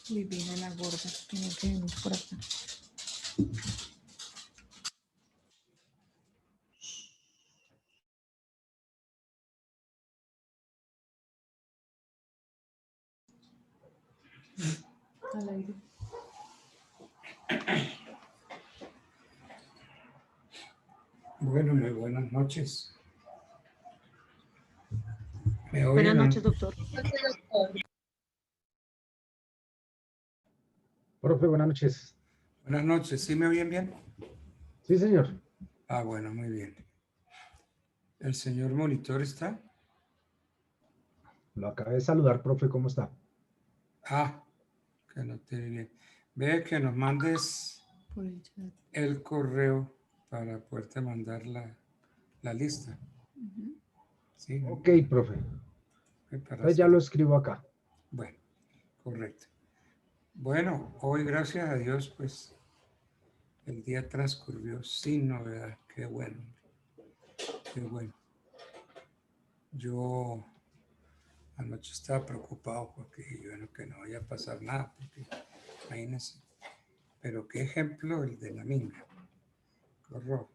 Divina la gorda, tiene que venir por acá. Al aire. Bueno, muy buenas noches. ¿Me oyen? Buenas noches, doctor. Profe, buenas noches. Buenas noches. ¿Sí me oyen bien? Sí, señor. Ah, bueno, muy bien. ¿El señor monitor está? Lo acabé de saludar, profe, ¿cómo está? Ah, que no tiene bien. Ve que nos mandes Por el chat. el correo para poderte mandar la lista. Sí, ¿no? Ok, profe. Para Entonces ya hacer- lo escribo acá. Bueno, correcto. Bueno, hoy gracias a Dios, pues el día transcurrió sin novedad. Qué bueno, qué bueno. Yo anoche estaba preocupado porque bueno, que no vaya a pasar nada, porque imagínense. Pero qué ejemplo el de la minga. Qué horror.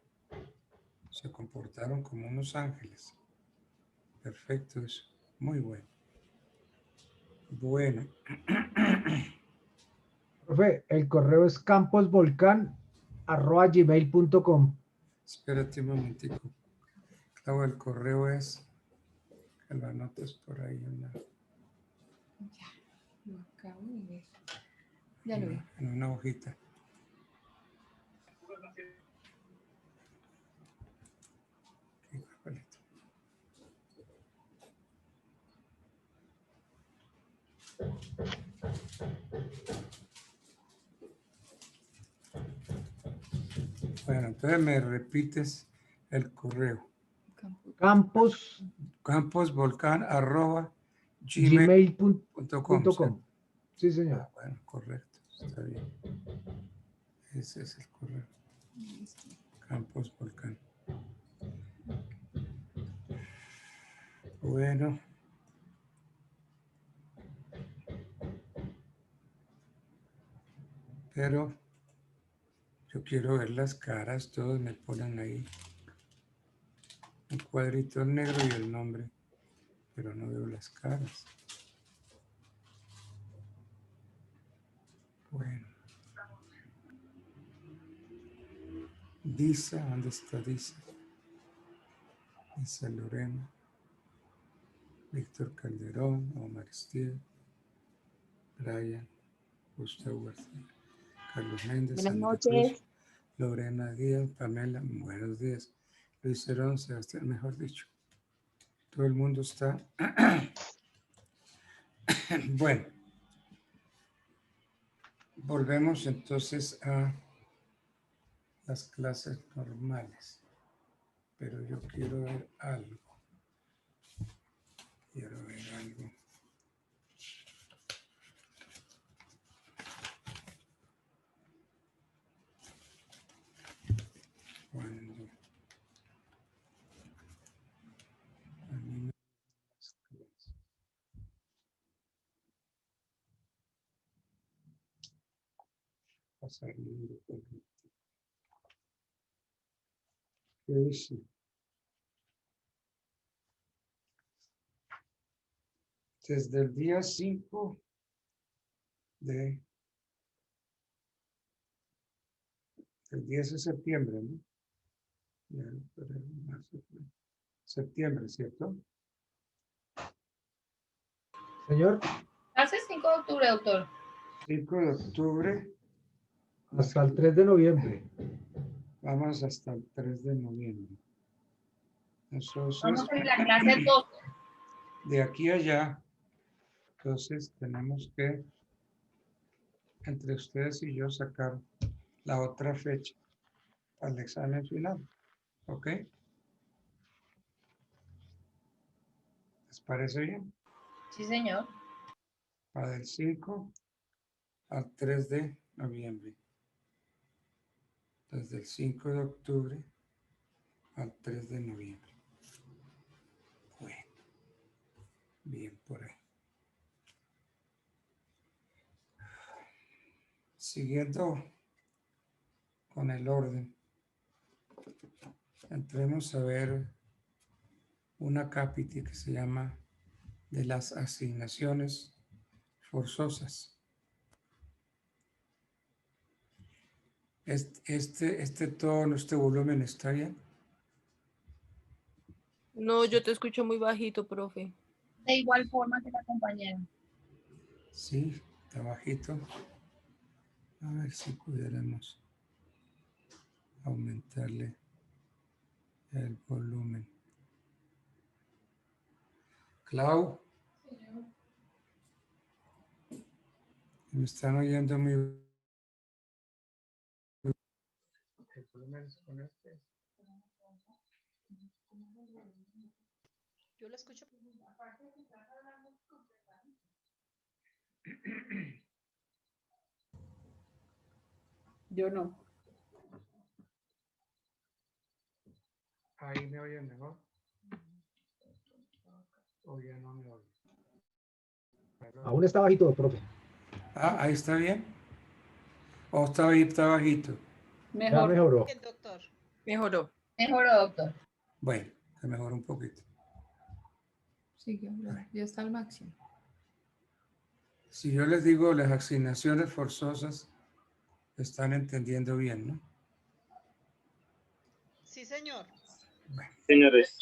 Se comportaron como unos ángeles. Perfecto eso. Muy bueno. Bueno, Profe, el correo es camposvolcan@gmail.com. espérate un momentico. Claro, el correo es, que lo anotes por ahí Ya, lo acabo de ver. Ya lo vi. en una hojita. Qué papelito. Bueno, entonces me repites el correo. Campos camposvolcan@gmail.com. gmail.com. Sí, señor. Ah, bueno, correcto, está bien. Ese es el correo. Campos Volcán. Bueno. Pero yo quiero ver las caras, todos me ponen ahí un cuadrito negro y el nombre, pero no veo las caras. Bueno. Disa, ¿dónde está Disa? Disa Lorena, Víctor Calderón, Omar Estiel, Brian, Gustavo García, Carlos Méndez, Buenas Sandra Cruz, noches. Lorena Díaz, Pamela, buenos días, Luis Herón, Sebastián, mejor dicho. Todo el mundo está. Bueno, volvemos entonces a las clases normales, pero yo quiero ver algo. Quiero ver algo. Cuando a mí me- pasar el grupo. ¿Qué dice? Desde el día 5 de el 10 de septiembre, ¿no? Ya, febrero, marzo, septiembre, ¿cierto? Señor, Hace 5 de octubre, doctor. 5 de octubre, hasta el 3 de noviembre. vamos hasta el 3 de noviembre. Entonces, Vamos en la clase 12. de aquí a allá, entonces tenemos que, entre ustedes y yo, sacar la otra fecha para el examen final. ¿Ok? ¿Les parece bien? Sí, señor. Para del 5 al 3 de noviembre. Desde el 5 de octubre al 3 de noviembre. Bueno, bien por ahí. siguiendo con el orden, entremos a ver una cápita que se llama de las asignaciones forzosas. Este tono, este volumen está bien. No, yo te escucho muy bajito, profe. De igual forma que la compañera. Sí, está bajito. A ver si pudiéramos aumentarle el volumen. Clau. Me están oyendo muy... El volumen es con este. Yo lo escucho. Yo no. Ahí me oyen mejor. O ya no me oyen. Aún está bajito, profe. Ah, ahí está bien. O está bajito. Ya Mejor. mejoró. El doctor. Mejoró. Mejoró, doctor. Bueno, se mejoró un poquito. Sigue hablando. Ya está al máximo. Si yo les digo las asignaciones forzosas, están entendiendo bien, ¿no? Sí, señor. Bueno, Señores,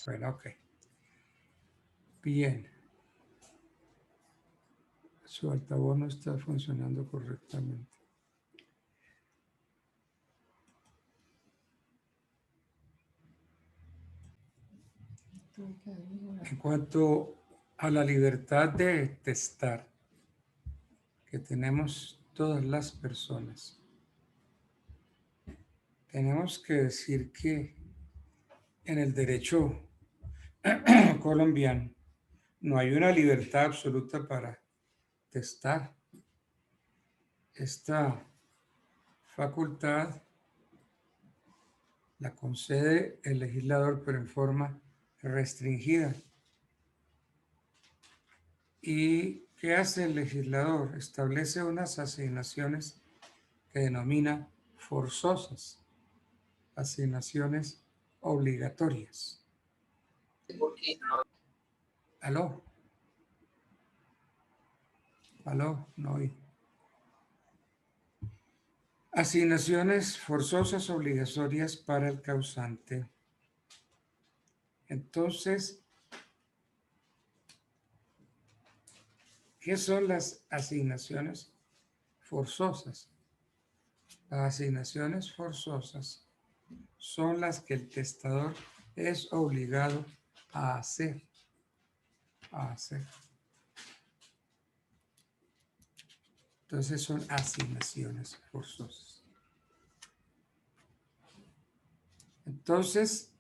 bueno, ok. Bien. Su altavoz no está funcionando correctamente. Tuvo que haber mejorado. En cuanto a la libertad de testar que tenemos todas las personas, tenemos que decir que en el derecho colombiano no hay una libertad absoluta para testar. Esta facultad la concede el legislador, pero en forma restringida. ¿Y qué hace el legislador? Establece unas asignaciones que denomina forzosas, asignaciones obligatorias. ¿Aló? ¿Aló? No oí. Asignaciones forzosas obligatorias para el causante. Entonces, ¿qué son las asignaciones forzosas? Las asignaciones forzosas son las que el testador es obligado a hacer. Entonces son asignaciones forzosas. Entonces,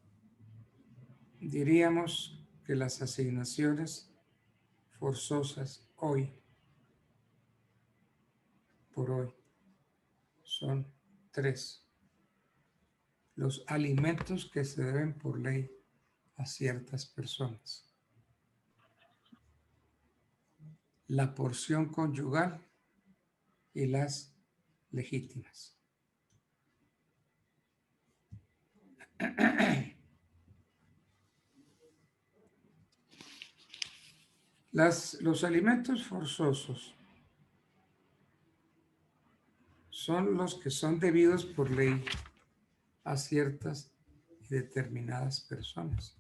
diríamos que las asignaciones forzosas por hoy, son 3. Los alimentos que se deben por ley a ciertas personas. La porción conyugal y las legítimas. Los alimentos forzosos son los que son debidos por ley a ciertas y determinadas personas.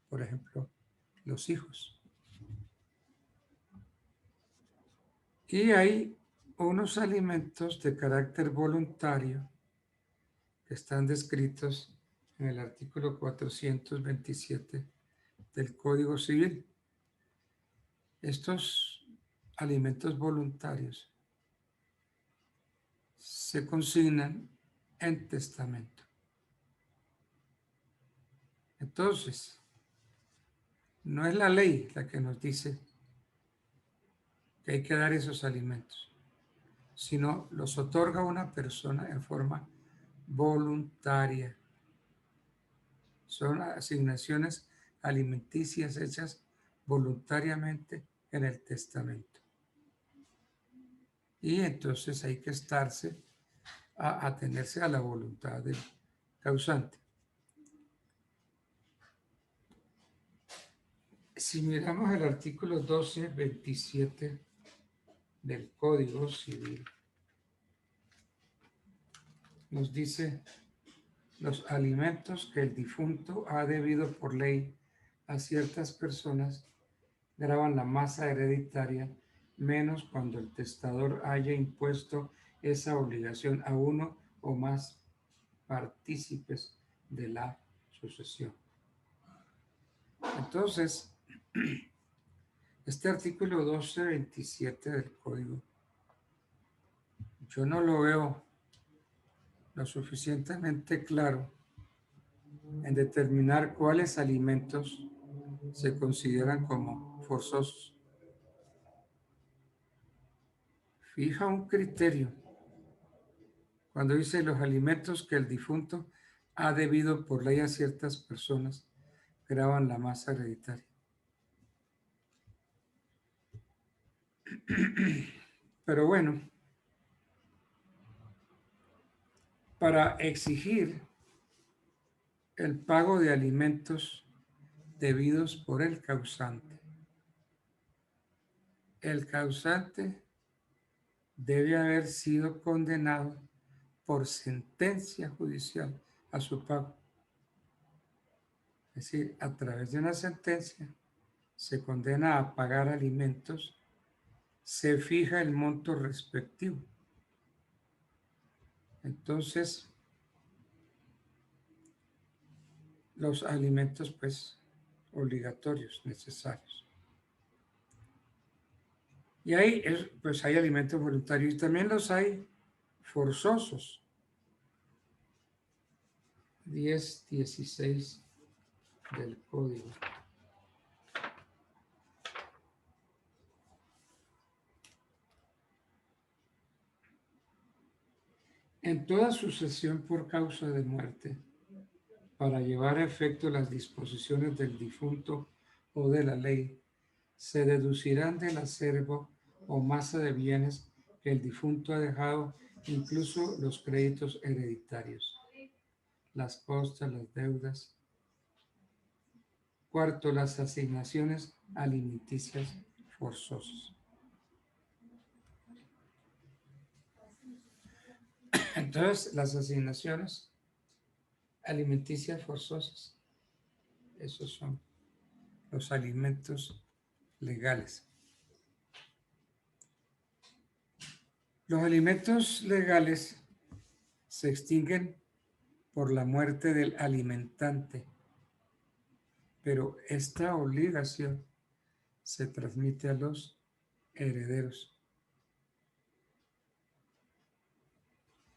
Por ejemplo, los hijos. Y hay unos alimentos de carácter voluntario que están descritos en el artículo 427 del Código Civil. Estos alimentos voluntarios se consignan en testamento. Entonces, no es la ley la que nos dice que hay que dar esos alimentos, sino los otorga una persona en forma voluntaria. Son asignaciones alimenticias hechas voluntariamente en el testamento. Y entonces hay que estarse a atenerse a la voluntad del causante. Si miramos el artículo 1227 del Código Civil, nos dice: los alimentos que el difunto ha debido por ley a ciertas personas gravan la masa hereditaria, menos cuando el testador haya impuesto esa obligación a uno o más partícipes de la sucesión. Entonces, este artículo 1227 del Código, yo no lo veo lo suficientemente claro en determinar cuáles alimentos se consideran como forzosos. Fija un criterio cuando dice los alimentos que el difunto ha debido por ley a ciertas personas gravan la masa hereditaria. Pero bueno, para exigir el pago de alimentos debidos por el causante debe haber sido condenado por sentencia judicial a su pago. Es decir, a través de una sentencia se condena a pagar alimentos, se fija el monto respectivo. Entonces, los alimentos, pues, obligatorios, necesarios. Y ahí, pues, hay alimentos voluntarios y también los hay forzosos. 10.16 del Código. En toda sucesión por causa de muerte, para llevar a efecto las disposiciones del difunto o de la ley, se deducirán del acervo o masa de bienes que el difunto ha dejado, incluso los créditos hereditarios, las costas, las deudas. Cuarto, las asignaciones alimenticias forzosas. Entonces, las asignaciones alimenticias forzosas, esos son los alimentos legales. Los alimentos legales se extinguen por la muerte del alimentante, pero esta obligación se transmite a los herederos.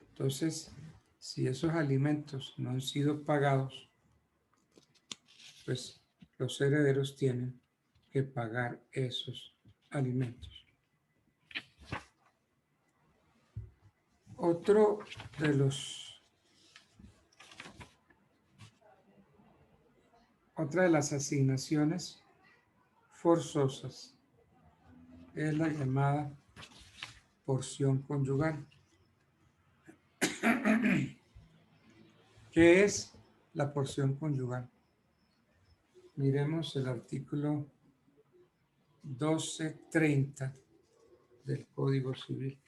Entonces, si esos alimentos no han sido pagados, pues los herederos tienen que pagar esos alimentos. Otra de las asignaciones forzosas es la llamada porción conyugal. ¿Qué es la porción conyugal? Miremos el artículo 1230 del Código Civil.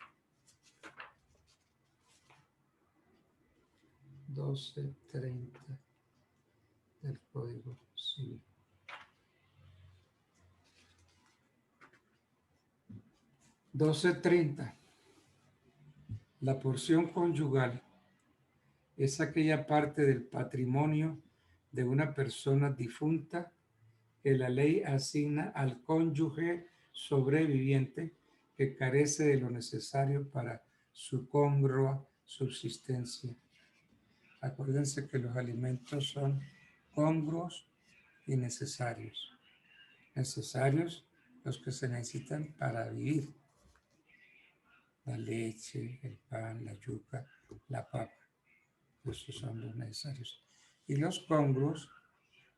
1230 del Código Civil. La porción conyugal es aquella parte del patrimonio de una persona difunta que la ley asigna al cónyuge sobreviviente que carece de lo necesario para su congrua subsistencia. Acuérdense que los alimentos son congruos y necesarios. Necesarios los que se necesitan para vivir. La leche, el pan, la yuca, la papa. Esos son los necesarios. Y los congruos,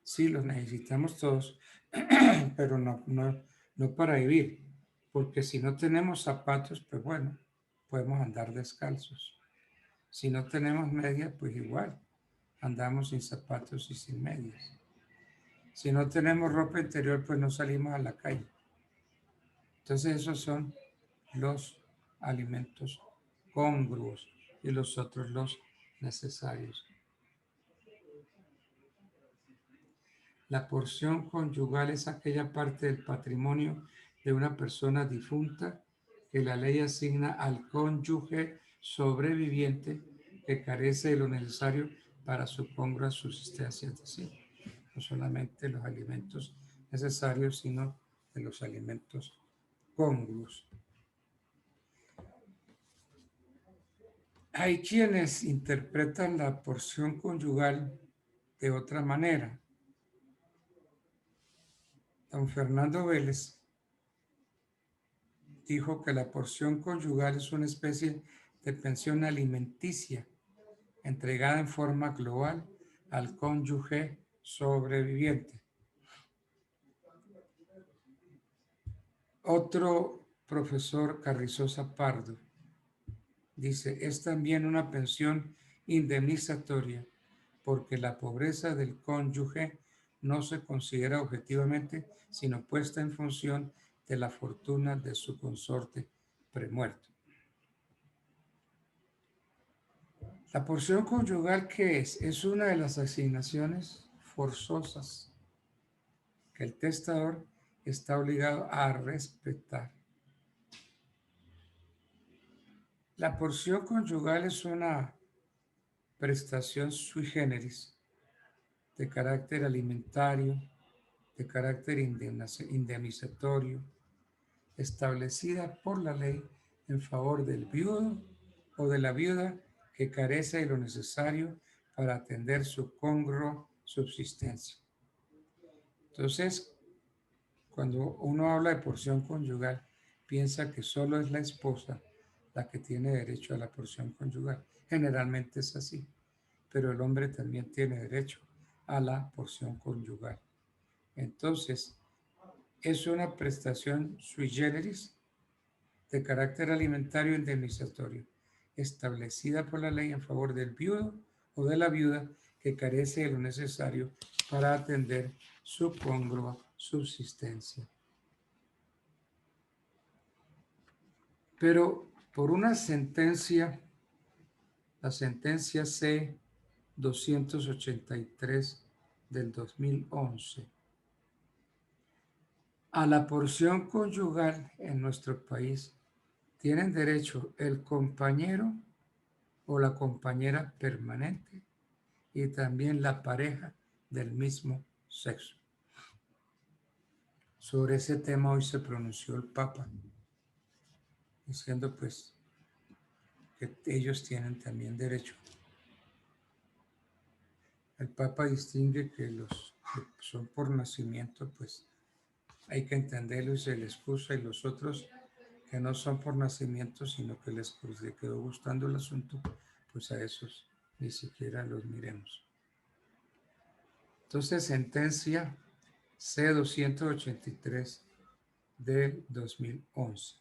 sí los necesitamos todos, pero no para vivir. Porque si no tenemos zapatos, pues bueno, podemos andar descalzos. Si no tenemos medias, pues igual, andamos sin zapatos y sin medias. Si no tenemos ropa interior, pues no salimos a la calle. Entonces esos son los alimentos congruos y los otros los necesarios. La porción conyugal es aquella parte del patrimonio de una persona difunta que la ley asigna al cónyuge sobreviviente que carece de lo necesario para su congrua subsistencia. Es decir, no solamente los alimentos necesarios, sino de los alimentos congruos. Hay quienes interpretan la porción conyugal de otra manera. Don Fernando Vélez dijo que la porción conyugal es una especie de pensión alimenticia entregada en forma global al cónyuge sobreviviente. Otro profesor, Carrizosa Pardo, dice, es también una pensión indemnizatoria porque la pobreza del cónyuge no se considera objetivamente, sino puesta en función de la fortuna de su consorte premuerto. La porción conyugal, ¿qué es? Es una de las asignaciones forzosas que el testador está obligado a respetar. La porción conyugal es una prestación sui generis de carácter alimentario, de carácter indemnizatorio, establecida por la ley en favor del viudo o de la viuda que carece de lo necesario para atender su congrua subsistencia. Entonces, cuando uno habla de porción conyugal, piensa que solo es la esposa la que tiene derecho a la porción conyugal. Generalmente es así, pero el hombre también tiene derecho a la porción conyugal. Entonces, es una prestación sui generis de carácter alimentario e indemnizatorio, establecida por la ley en favor del viudo o de la viuda que carece de lo necesario para atender su congrua subsistencia. Pero por una sentencia, la sentencia C-283 del 2011, a la porción conyugal en nuestro país tienen derecho el compañero o la compañera permanente y también la pareja del mismo sexo. Sobre ese tema hoy se pronunció el Papa, diciendo pues que ellos tienen también derecho. El Papa distingue que los que son por nacimiento, pues hay que entenderlo y se les excusa, y los otros que no son por nacimiento, sino que les quedó gustando el asunto, pues a esos ni siquiera los miremos. Entonces, sentencia C-283 del 2011.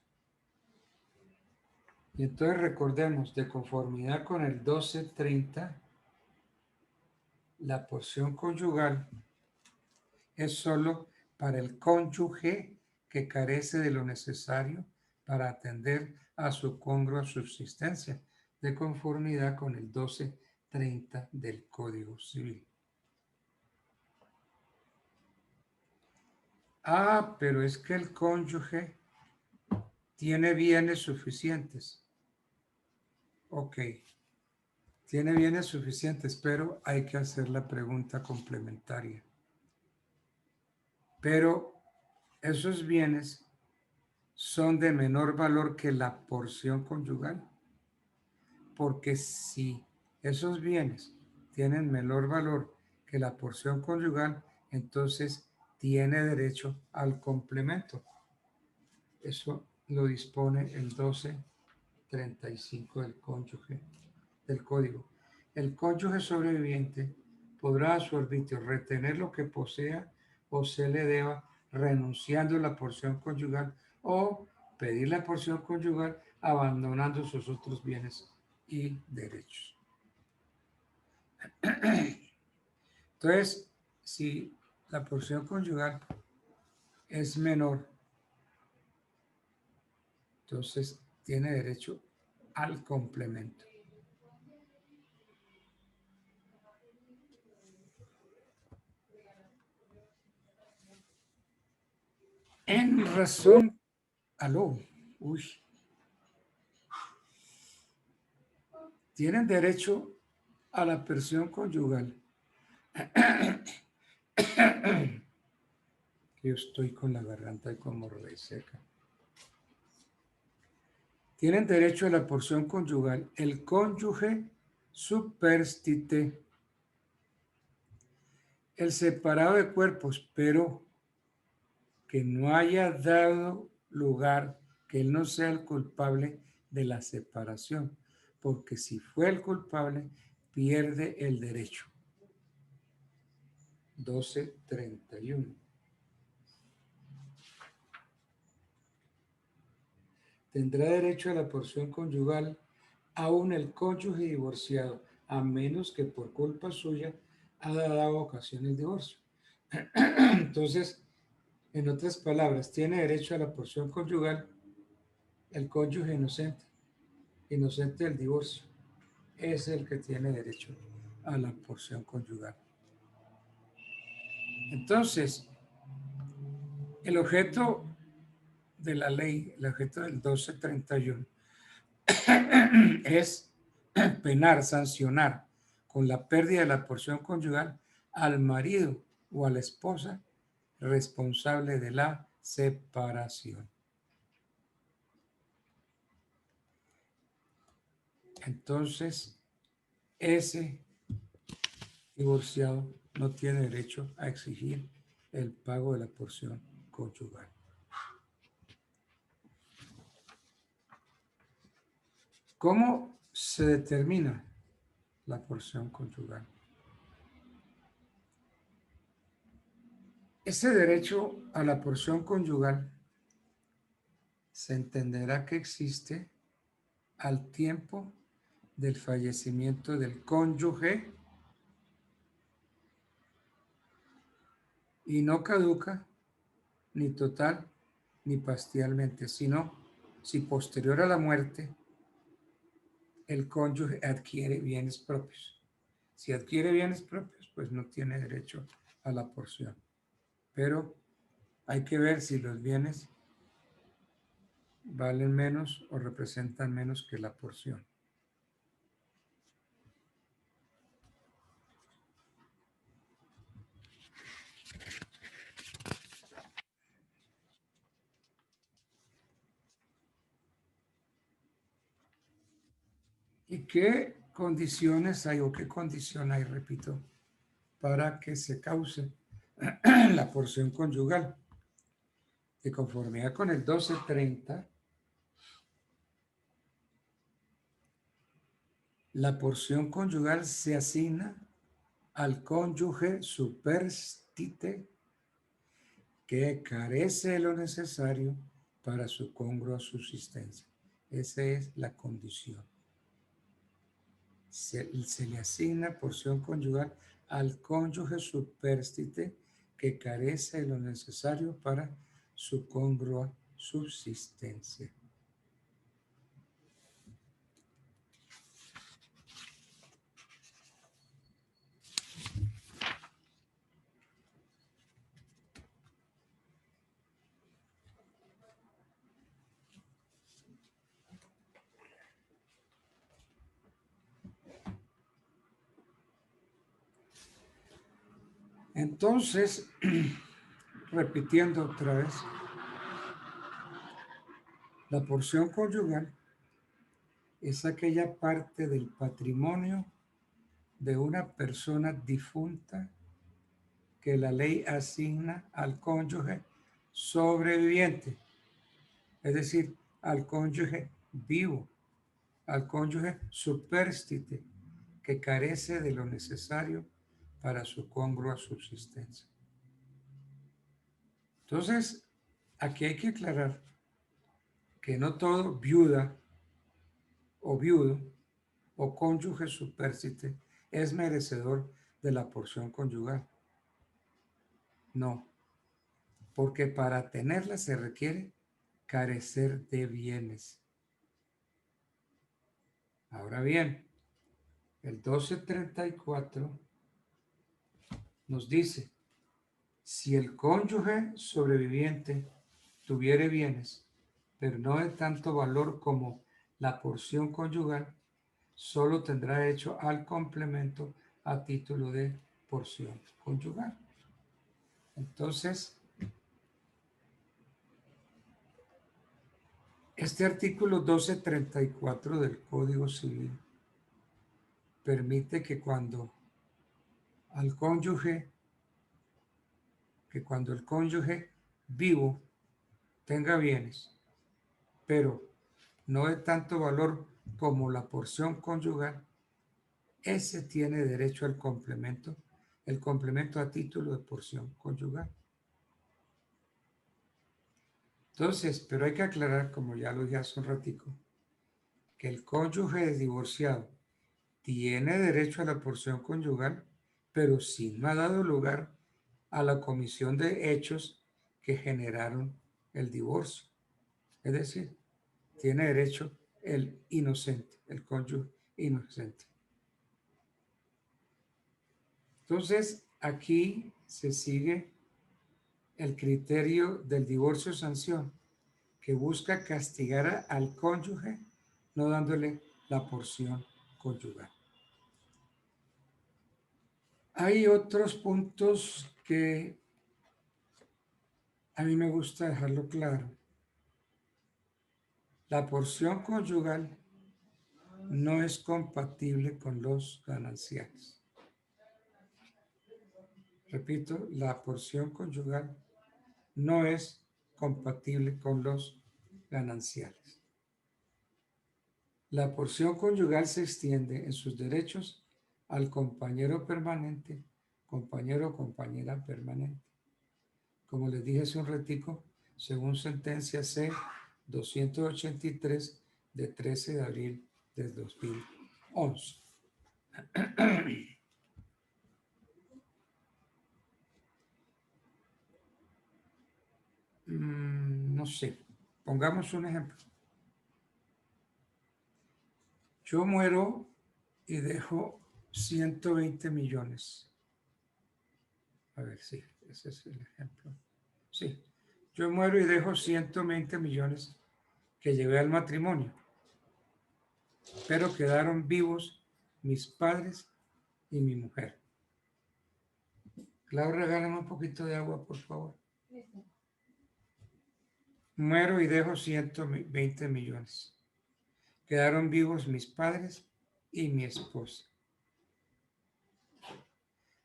Y entonces recordemos, de conformidad con el 1230, la porción conyugal es solo para el cónyuge que carece de lo necesario para atender a su congrua subsistencia, de conformidad con el 1230 del Código Civil. Ah, pero es que el cónyuge tiene bienes suficientes. Ok, tiene bienes suficientes, pero hay que hacer la pregunta complementaria. Pero esos bienes son de menor valor que la porción conyugal. Porque si esos bienes tienen menor valor que la porción conyugal, entonces tiene derecho al complemento. Eso lo dispone el 1235 del Código. El cónyuge sobreviviente podrá a su arbitrio retener lo que posea o se le deba, renunciando a la porción conyugal, o pedir la porción conyugal abandonando sus otros bienes y derechos. Entonces, si la porción conyugal es menor, entonces tiene derecho al complemento. En razón, aló, uy, tienen derecho a la porción conyugal. Yo estoy con la garganta y como reseca. Tienen derecho a la porción conyugal el cónyuge superstite, el separado de cuerpos, pero que no haya dado lugar, que él no sea el culpable de la separación, porque si fue el culpable, pierde el derecho. 1231. Tendrá derecho a la porción conyugal aún el cónyuge divorciado, a menos que por culpa suya haya dado ocasión el divorcio. Entonces, en otras palabras, tiene derecho a la porción conyugal el cónyuge inocente del divorcio. Es el que tiene derecho a la porción conyugal. Entonces, el objeto de la ley, el objeto del 1231, es penar, sancionar con la pérdida de la porción conyugal al marido o a la esposa responsable de la separación. Entonces, ese divorciado no tiene derecho a exigir el pago de la porción conyugal. ¿Cómo se determina la porción conyugal? Ese derecho a la porción conyugal se entenderá que existe al tiempo del fallecimiento del cónyuge y no caduca ni total ni parcialmente, sino si posterior a la muerte el cónyuge adquiere bienes propios. Si adquiere bienes propios, pues no tiene derecho a la porción. Pero hay que ver si los bienes valen menos o representan menos que la porción. ¿Y qué condiciones hay o qué condición hay, repito, para que se cause la porción conyugal? De conformidad con el 1230, la porción conyugal se asigna al cónyuge superstite que carece de lo necesario para su congrua subsistencia. Esa es la condición. Se le asigna porción conyugal al cónyuge superstite que carece de lo necesario para su congrua subsistencia. Entonces, repitiendo otra vez, la porción conyugal es aquella parte del patrimonio de una persona difunta que la ley asigna al cónyuge sobreviviente, es decir, al cónyuge vivo, al cónyuge superstite, que carece de lo necesario para su congrua subsistencia. Entonces, aquí hay que aclarar que no todo viuda o viudo o cónyuge supérstite es merecedor de la porción conyugal. No, porque para tenerla se requiere carecer de bienes. Ahora bien, el 1234 nos dice, si el cónyuge sobreviviente tuviere bienes, pero no de tanto valor como la porción conyugal, solo tendrá derecho al complemento a título de porción conyugal. Entonces, este artículo 1234 del Código Civil permite que cuando el cónyuge vivo tenga bienes, pero no de tanto valor como la porción conyugal, ese tiene derecho al complemento, el complemento a título de porción conyugal. Entonces, pero hay que aclarar, como ya lo dije hace un ratico, que el cónyuge divorciado tiene derecho a la porción conyugal, pero si no ha dado lugar a la comisión de hechos que generaron el divorcio. Es decir, tiene derecho el inocente, el cónyuge inocente. Entonces, aquí se sigue el criterio del divorcio sanción, que busca castigar al cónyuge no dándole la porción conyugal. Hay otros puntos que a mí me gusta dejarlo claro. La porción conyugal no es compatible con los gananciales. Repito, la porción conyugal no es compatible con los gananciales. La porción conyugal se extiende en sus derechos al compañero permanente, compañero o compañera permanente. Como les dije hace un ratico, según sentencia C-283 de 13 de abril del 2011. No sé, pongamos un ejemplo. Yo muero y dejo 120 millones. A ver, sí, ese es el ejemplo. Sí, yo muero y dejo 120 millones que llevé al matrimonio, pero quedaron vivos mis padres y mi mujer. Clau, regálame un poquito de agua, por favor. Muero y dejo 120 millones. Quedaron vivos mis padres y mi esposa.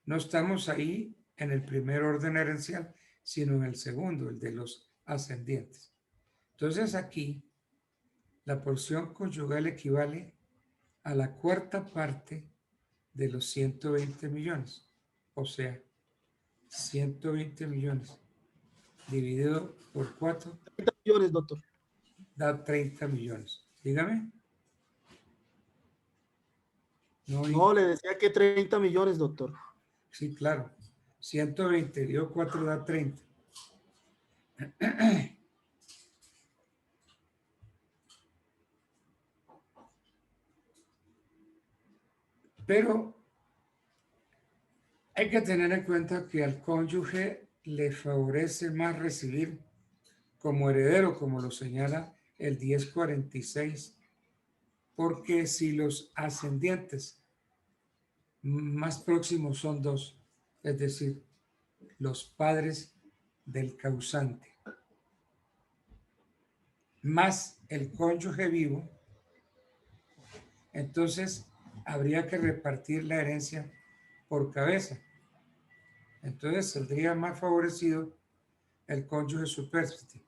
No estamos ahí en el primer orden herencial, sino en el segundo, el de los ascendientes. Entonces aquí, la porción conyugal equivale a la cuarta parte de los 120 millones. O sea, 120 millones dividido por 4 30 millones, doctor. da 30 millones. Dígame. No, le decía que 30 millones, doctor. Sí, claro. 120 dividido 4 da 30. Pero hay que tener en cuenta que al cónyuge le favorece más recibir como heredero, como lo señala el 1046, porque si los ascendientes más próximos son dos, es decir, los padres del causante, más el cónyuge vivo, entonces habría que repartir la herencia por cabeza. Entonces saldría más favorecido el cónyuge supérstite.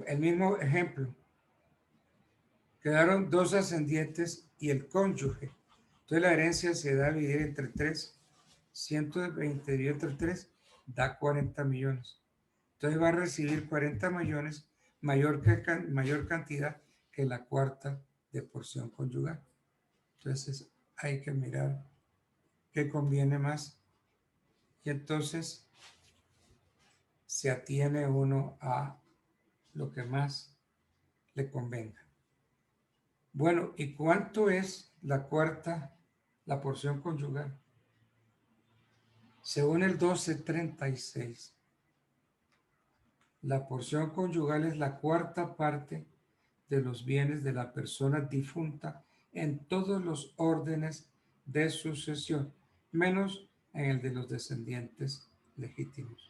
El mismo ejemplo. Quedaron dos ascendientes y el cónyuge. Entonces la herencia se da a dividir entre 3. 120 dividido entre 3 da 40 millones. Entonces va a recibir 40 millones, mayor cantidad que la cuarta de porción conyugal. Entonces hay que mirar qué conviene más y entonces se atiene uno a lo que más le convenga. Bueno, ¿y cuánto es la cuarta, la porción conyugal? Según el 1236, la porción conyugal es la cuarta parte de los bienes de la persona difunta en todos los órdenes de sucesión, menos en el de los descendientes legítimos.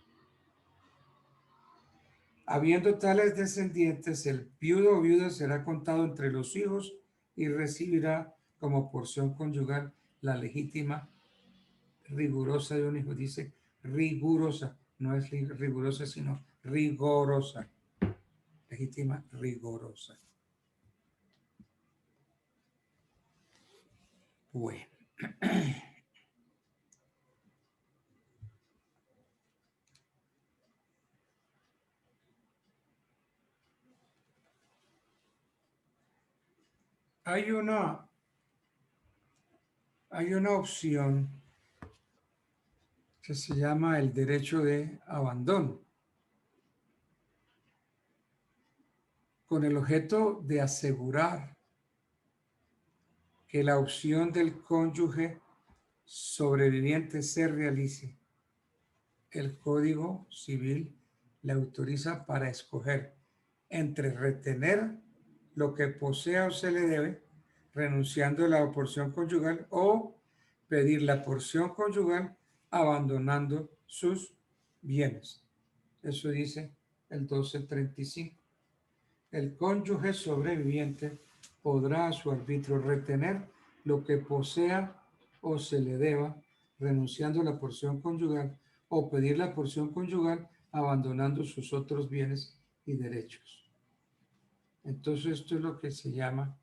Habiendo tales descendientes, el viudo o viuda será contado entre los hijos y recibirá como porción conyugal la legítima rigurosa de un hijo. Dice rigurosa, no es rigurosa, sino rigorosa. Legítima rigorosa. Bueno. Hay una opción que se llama el derecho de abandono, con el objeto de asegurar que la opción del cónyuge sobreviviente se realice. El Código Civil le autoriza para escoger entre retener lo que posea o se le debe, renunciando a la porción conyugal, o pedir la porción conyugal abandonando sus bienes. Eso dice el 1235. El cónyuge sobreviviente podrá a su arbitrio retener lo que posea o se le deba, renunciando a la porción conyugal, o pedir la porción conyugal abandonando sus otros bienes y derechos. Entonces esto es lo que se llama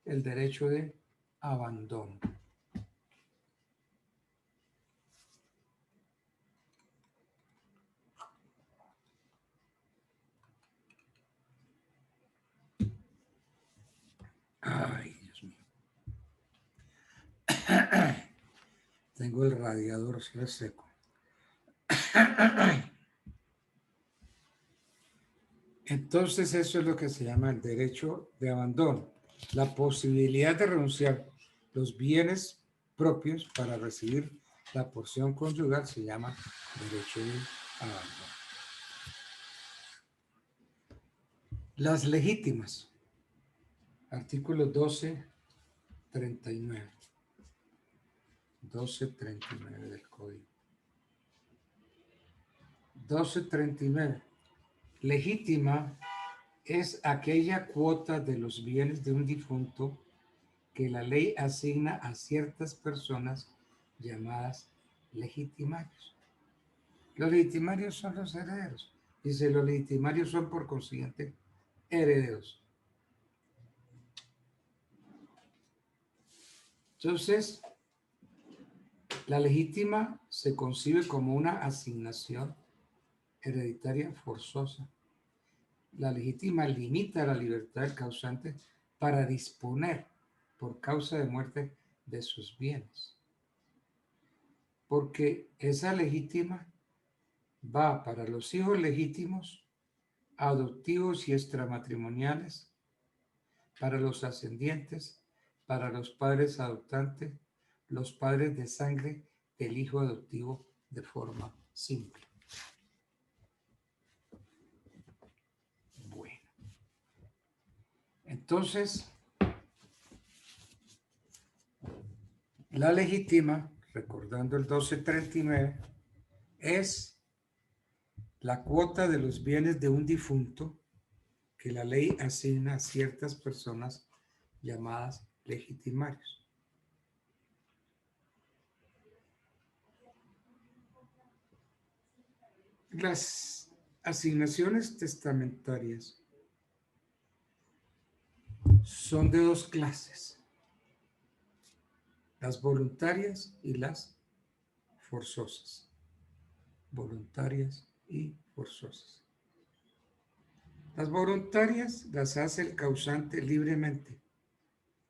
el derecho de abandono. Ay, Dios mío. Tengo el radiador seco. Entonces eso es lo que se llama el derecho de abandono. La posibilidad de renunciar los bienes propios para recibir la porción conyugal se llama derecho de abandono. Las legítimas. Artículo 1239. 1239 del Código. 1239. Legítima es aquella cuota de los bienes de un difunto que la ley asigna a ciertas personas llamadas legitimarios. Los legitimarios son los herederos. Dice, los legitimarios son por consiguiente herederos. Entonces, la legítima se concibe como una asignación hereditaria forzosa. La legítima limita la libertad del causante para disponer por causa de muerte de sus bienes. Porque esa legítima va para los hijos legítimos, adoptivos y extramatrimoniales, para los ascendientes, para los padres adoptantes, los padres de sangre del hijo adoptivo de forma simple. Bueno. Entonces, la legítima, recordando el 1239, es la cuota de los bienes de un difunto que la ley asigna a ciertas personas llamadas legitimarios. Las asignaciones testamentarias son de dos clases: las voluntarias y las forzosas. Voluntarias y forzosas. Las voluntarias las hace el causante libremente,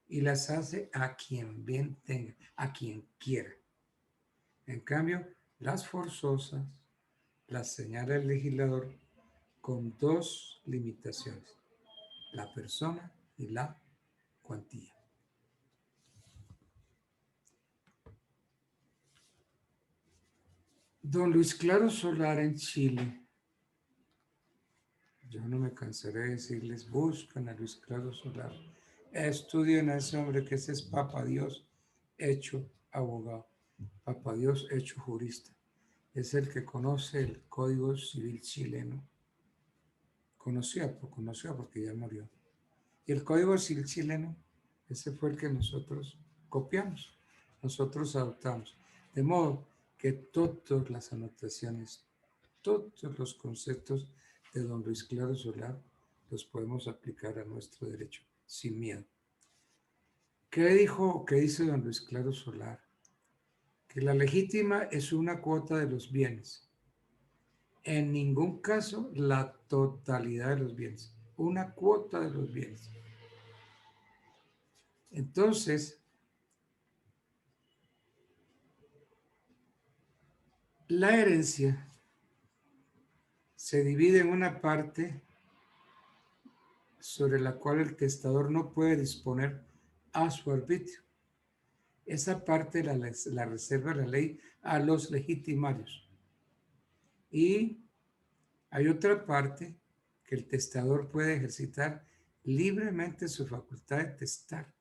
y las hace a quien bien tenga, a quien quiera. En cambio, las forzosas las señala el legislador con dos limitaciones: la persona y la cuantía. Don Luis Claro Solar en Chile, yo no me cansaré de decirles, buscan a Luis Claro Solar, estudien a ese hombre que ese es Papa Dios hecho abogado, Papa Dios hecho jurista. Es el que conoce el Código Civil chileno. Conoció porque ya murió. Y el Código Civil chileno, ese fue el que nosotros copiamos, nosotros adoptamos. De modo que todas las anotaciones, todos los conceptos de don Luis Claro Solar los podemos aplicar a nuestro derecho sin miedo. ¿Qué dice don Luis Claro Solar? Que la legítima es una cuota de los bienes. En ningún caso la totalidad de los bienes. Una cuota de los bienes. Entonces, la herencia se divide en una parte sobre la cual el testador no puede disponer a su arbitrio. Esa parte la reserva la ley a los legitimarios. Y hay otra parte que el testador puede ejercitar libremente su facultad de testar.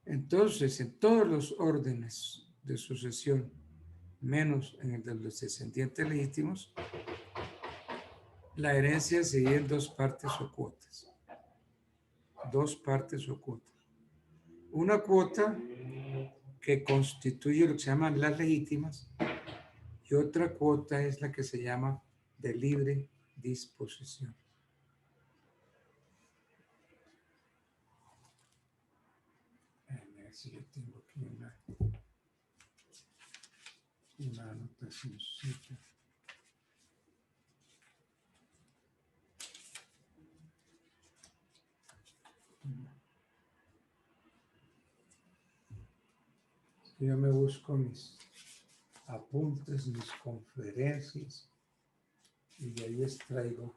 Entonces, en todos los órdenes de sucesión, menos en el de los descendientes legítimos, la herencia se divide en dos partes o cuotas. Dos partes o cuotas. Una cuota que constituye lo que se llaman las legítimas y otra cuota es la que se llama de libre disposición. A ver si yo tengo aquí una anotacióncita. Yo me busco mis apuntes, mis conferencias y de ahí extraigo.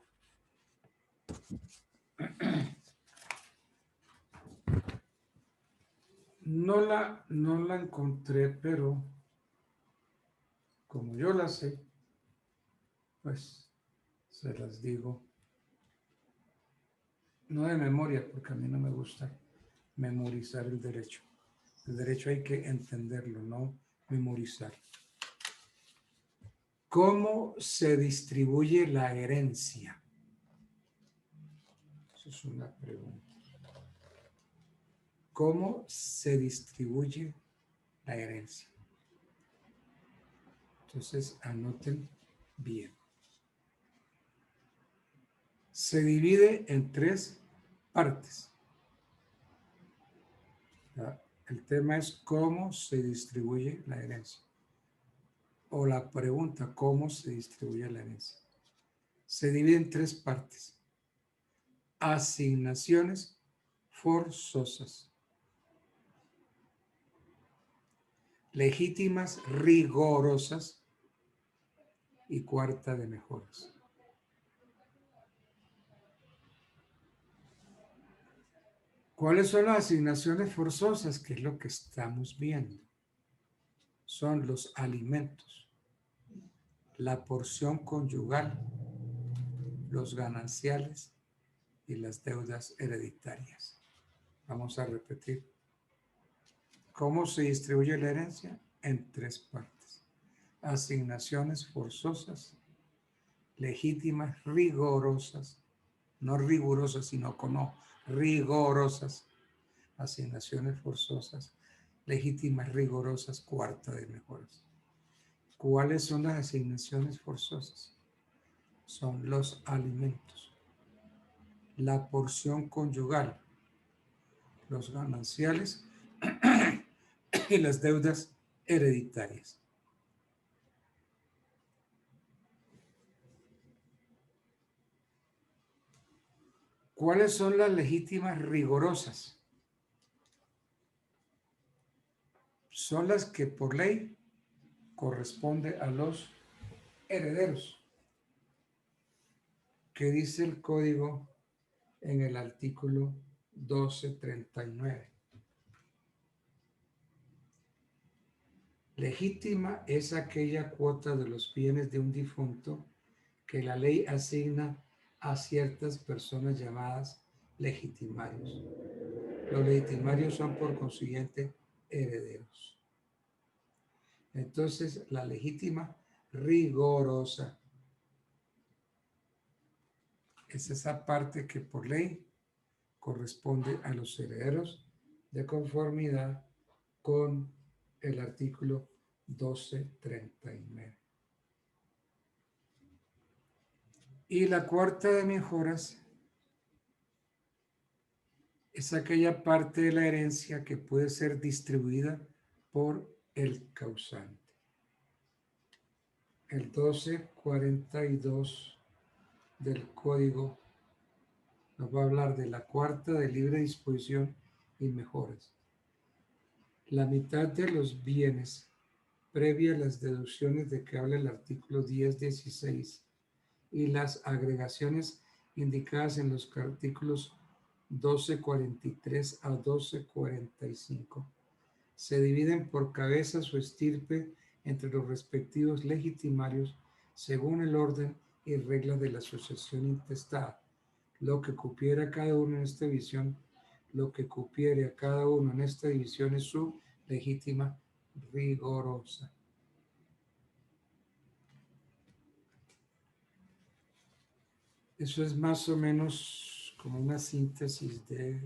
No la encontré, pero como yo la sé, pues se las digo. No de memoria, porque a mí no me gusta memorizar el derecho. El derecho hay que entenderlo, no memorizar. ¿Cómo se distribuye la herencia? Esa es una pregunta. ¿Cómo se distribuye la herencia? Entonces, anoten bien. Se divide en tres partes. El tema es cómo se distribuye la herencia. O la pregunta, ¿cómo se distribuye la herencia? Se divide en tres partes. Asignaciones forzosas. Legítimas rigorosas. Y cuarta de mejoras. ¿Cuáles son las asignaciones forzosas? Que es lo que estamos viendo. Son los alimentos, la porción conyugal, los gananciales y las deudas hereditarias. Vamos a repetir. ¿Cómo se distribuye la herencia? En tres partes. Asignaciones forzosas, legítimas rigorosas, no rigurosas, sino como rigorosas, asignaciones forzosas, legítimas rigorosas, cuarta de mejoras. ¿Cuáles son las asignaciones forzosas? Son los alimentos, la porción conyugal, los gananciales y las deudas hereditarias. ¿Cuáles son las legítimas rigorosas? Son las que por ley corresponde a los herederos. ¿Qué dice el código en el artículo 1239? Legítima es aquella cuota de los bienes de un difunto que la ley asigna a ciertas personas llamadas legitimarios. Los legitimarios son por consiguiente herederos. Entonces, la legítima rigorosa es esa parte que por ley corresponde a los herederos de conformidad con el artículo 1239. Y la cuarta de mejoras es aquella parte de la herencia que puede ser distribuida por el causante. El 1242 del código nos va a hablar de la cuarta de libre disposición y mejoras. La mitad de los bienes, previa a las deducciones de que habla el artículo 1016 y las agregaciones indicadas en los artículos 1243 a 1245, se dividen por cabezas o estirpe entre los respectivos legitimarios según el orden y reglas de la asociación intestada. Lo que cupiere a cada uno en esta división, lo que cupiere a cada uno en esta división es su legítima rigorosa. Eso es más o menos como una síntesis de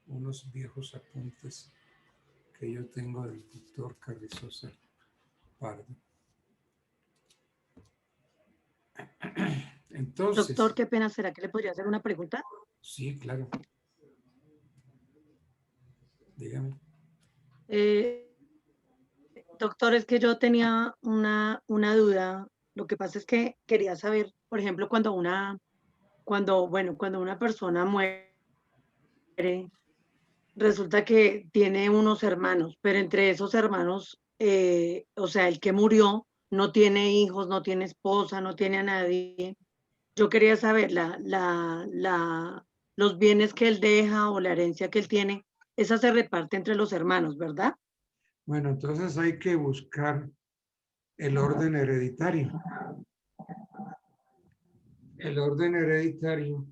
unos viejos apuntes que yo tengo del doctor Carrizosa Pardo. Entonces, Doctor, qué pena, ¿será que le podría hacer una pregunta? sí, claro. Dígame. Doctor, es que yo tenía una duda. Lo que pasa es que quería saber, por ejemplo, cuando una persona muere, resulta que tiene unos hermanos, pero entre esos hermanos, o sea, el que murió no tiene hijos, no tiene esposa, no tiene a nadie. Yo quería saber los bienes que él deja o la herencia que él tiene, esa se reparte entre los hermanos, ¿verdad? Bueno, entonces hay que buscar el orden hereditario. El orden hereditario.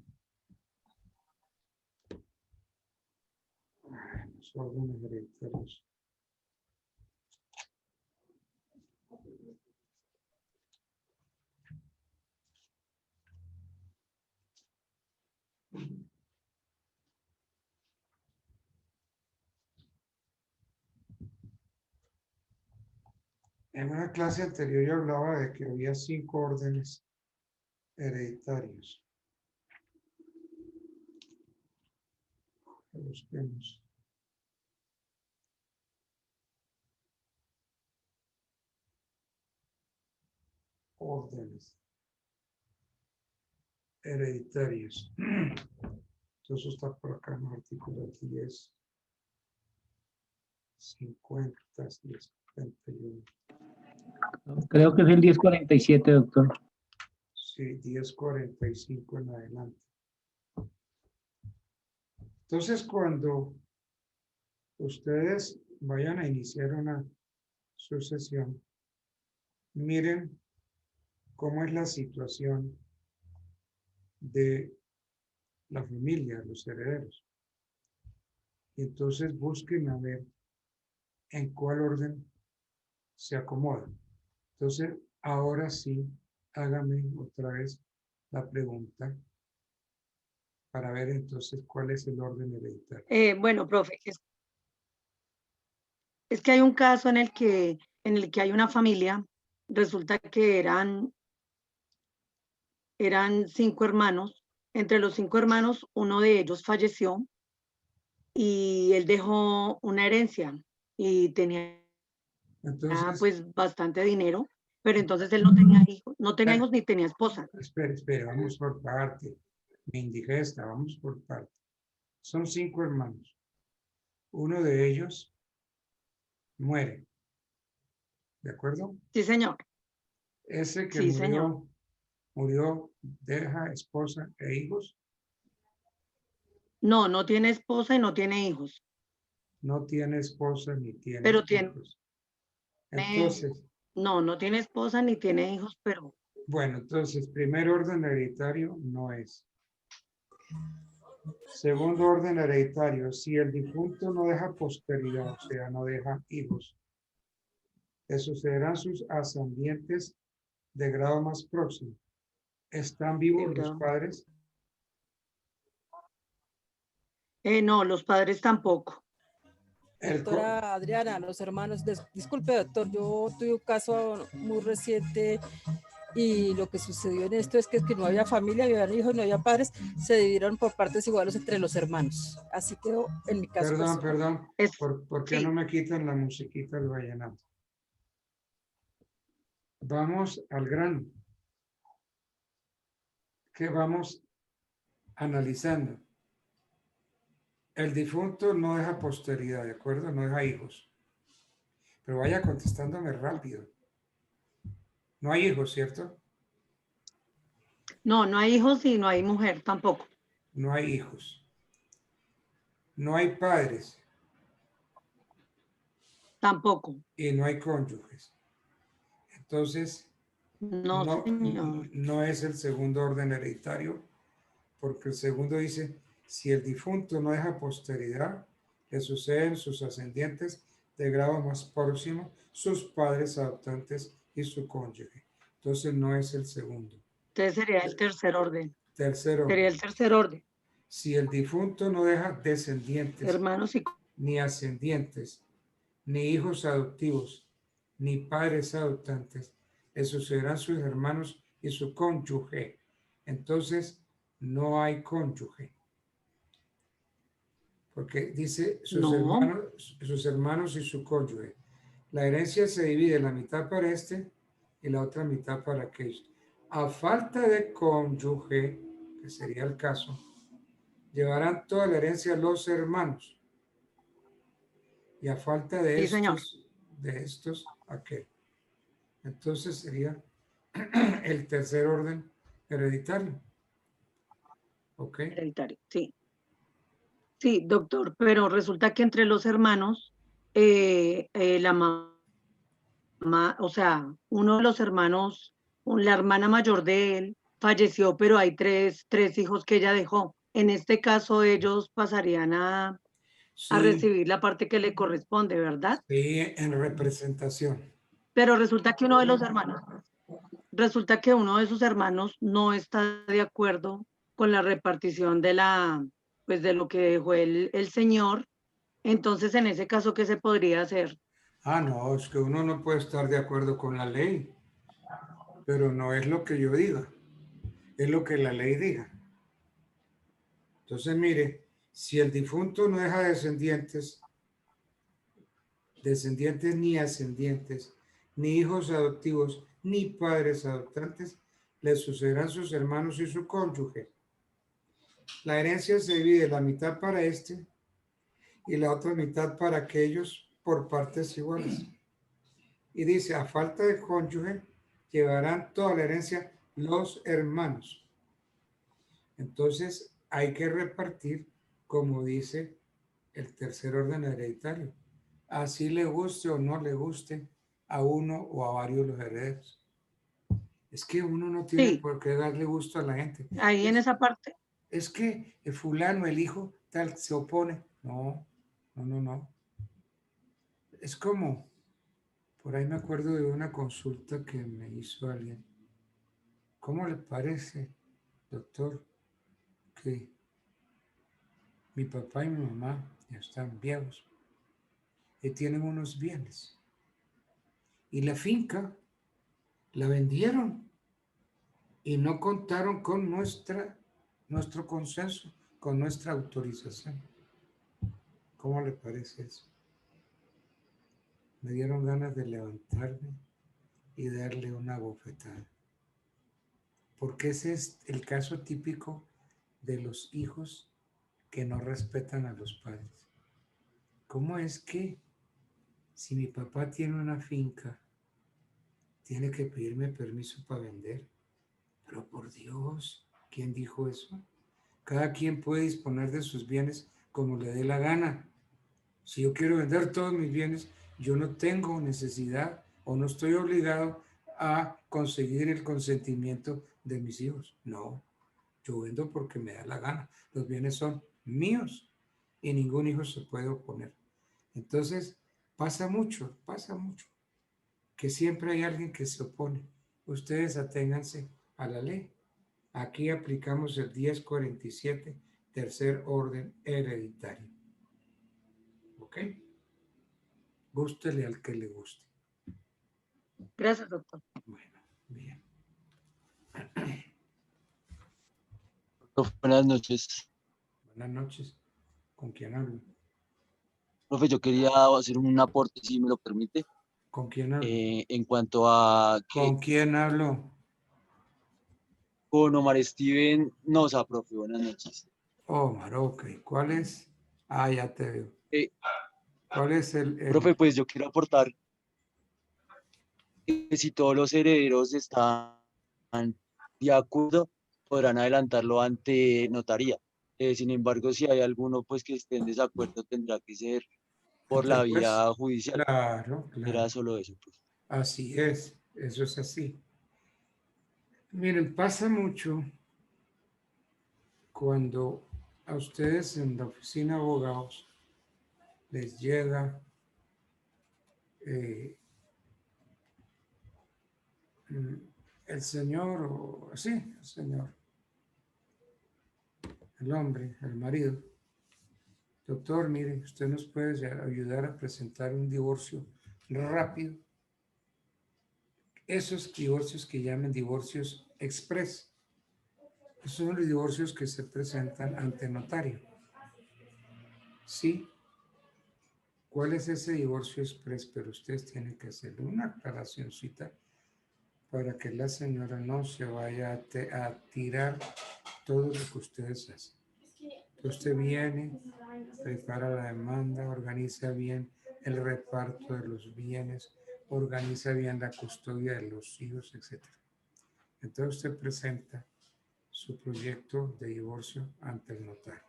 Los órdenes hereditarios. En una clase anterior yo hablaba de que había 5 órdenes hereditarios. Busquemos. Órdenes hereditarios. Entonces está por acá en el artículo 10, 50, 10, 51. Creo que es el 1047, doctor. Sí, 1045 en adelante. Entonces, cuando ustedes vayan a iniciar una sucesión, miren cómo es la situación de la familia, los herederos. Y entonces busquen a ver en cuál orden se acomoda. Entonces, ahora sí, hágame otra vez la pregunta para ver entonces cuál es el orden hereditario. Bueno, profe, es que hay un caso en el que hay una familia, resulta que eran 5 hermanos. Entre los 5 hermanos, uno de ellos falleció y él dejó una herencia y tenía Entonces, pues bastante dinero, pero entonces él no tenía hijos ni tenía esposa. espere, vamos por parte. mi indigesta, vamos por parte. Son 5 hermanos. Uno de ellos muere. ¿De acuerdo? Sí, señor. Ese que Sí, señor. murió, deja esposa e hijos. No, no tiene esposa y no tiene hijos, No tiene esposa ni tiene pero tiene, hijos. Entonces, no tiene esposa ni tiene hijos, pero bueno, entonces, primer orden hereditario no es. Segundo orden hereditario, si el difunto no deja posteridad, o sea, no deja hijos, le sucederán sus ascendientes de grado más próximo. ¿Están vivos los padres? no, los padres tampoco. Doctora Adriana, los hermanos, disculpe doctor, yo tuve un caso muy reciente y lo que sucedió en esto es que no había familia, no había hijos, no había padres, se dividieron por partes iguales entre los hermanos. Así quedó en mi caso. Perdón, ¿por qué no me quitan la musiquita del vallenato? Vamos al grano. ¿Qué vamos analizando? El difunto no deja posteridad, ¿de acuerdo? No deja hijos. Pero vaya contestándome rápido. No hay hijos, ¿cierto? No, no hay hijos y no hay mujer tampoco. No hay hijos. No hay padres. Tampoco. Y no hay cónyuges. Entonces, no es el segundo orden hereditario, porque el segundo dice, si el difunto no deja posteridad, le suceden sus ascendientes de grado más próximo, sus padres adoptantes y su cónyuge. Entonces no es el segundo. Entonces sería el tercer orden. Tercer orden. Sería el tercer orden. Si el difunto no deja descendientes, hermanos y ni ascendientes, ni hijos adoptivos, ni padres adoptantes, le sucederán sus hermanos y su cónyuge. Entonces no hay cónyuge. Porque dice sus hermanos y su cónyuge. La herencia se divide la mitad para este y la otra mitad para aquellos. A falta de cónyuge, que sería el caso, llevarán toda la herencia los hermanos. Y a falta de estos, aquel. Entonces sería el tercer orden hereditario. ¿Ok? Hereditario, sí. Sí, doctor, pero resulta que entre los hermanos, la mamá, o sea, uno de los hermanos, la hermana mayor de él, falleció, pero hay tres hijos que ella dejó. En este caso, ellos pasarían a recibir la parte que le corresponde, ¿verdad? Sí, en representación. Pero resulta que uno de sus hermanos no está de acuerdo con la repartición de de lo que dejó el señor. Entonces, en ese caso, ¿qué se podría hacer? No, es que uno no puede estar de acuerdo con la ley, pero no es lo que yo diga, es lo que la ley diga. Entonces, mire, si el difunto no deja descendientes ni ascendientes, ni hijos adoptivos, ni padres adoptantes, le sucederán sus hermanos y su cónyuge. La herencia se divide la mitad para este y la otra mitad para aquellos por partes iguales. Y dice, a falta de cónyuge, llevarán toda la herencia los hermanos. Entonces, hay que repartir, como dice el tercer orden hereditario. Así le guste o no le guste a uno o a varios los herederos. Es que uno no tiene por qué darle gusto a la gente. Ahí en esa parte. Es que el fulano, el hijo, tal, se opone. No. Es como, por ahí me acuerdo de una consulta que me hizo alguien. ¿Cómo le parece, doctor, que mi papá y mi mamá ya están viejos y tienen unos bienes? Y la finca la vendieron y no contaron con nuestro consenso, con nuestra autorización. ¿Cómo le parece eso? Me dieron ganas de levantarme y darle una bofetada. Porque ese es el caso típico de los hijos que no respetan a los padres. ¿Cómo es que si mi papá tiene una finca, tiene que pedirme permiso para vender? Pero por Dios, ¿quién dijo eso? Cada quien puede disponer de sus bienes como le dé la gana. Si yo quiero vender todos mis bienes, yo no tengo necesidad o no estoy obligado a conseguir el consentimiento de mis hijos. No, yo vendo porque me da la gana. Los bienes son míos y ningún hijo se puede oponer. Entonces, pasa mucho, que siempre hay alguien que se opone. Ustedes aténganse a la ley. Aquí aplicamos el 1047, tercer orden hereditario. ¿Ok? Gústele al que le guste. Gracias, doctor. Bueno, bien. Profe, buenas noches. Buenas noches. ¿Con quién hablo? Profe, yo quería hacer un aporte, si me lo permite, ¿Con quién hablo? en cuanto a que ¿Con quién hablo? con Omar Steven Noza, profe, buenas noches. Omar, ok. ¿Cuál es? Ah, ya te veo. ¿Cuál es el...? Profe, pues yo quiero aportar que si todos los herederos están de acuerdo, podrán adelantarlo ante notaría. Sin embargo, si hay alguno pues que esté en desacuerdo, tendrá que ser por la Después, vía judicial. claro. Era solo eso, profe. Así es, eso es así. Miren, pasa mucho cuando a ustedes en la oficina de abogados les llega el señor, o sí, el señor, el hombre, el marido. Doctor, mire, usted nos puede ayudar a presentar un divorcio rápido. Esos divorcios que llaman divorcios express. Esos son los divorcios que se presentan ante notario. Sí. ¿Cuál es ese divorcio express? Pero ustedes tienen que hacer una aclaracióncita para que la señora no se vaya a tirar todo lo que ustedes hacen. Entonces usted viene, prepara la demanda, organiza bien el reparto de los bienes, organiza bien la custodia de los hijos, etc. Entonces usted presenta su proyecto de divorcio ante el notario.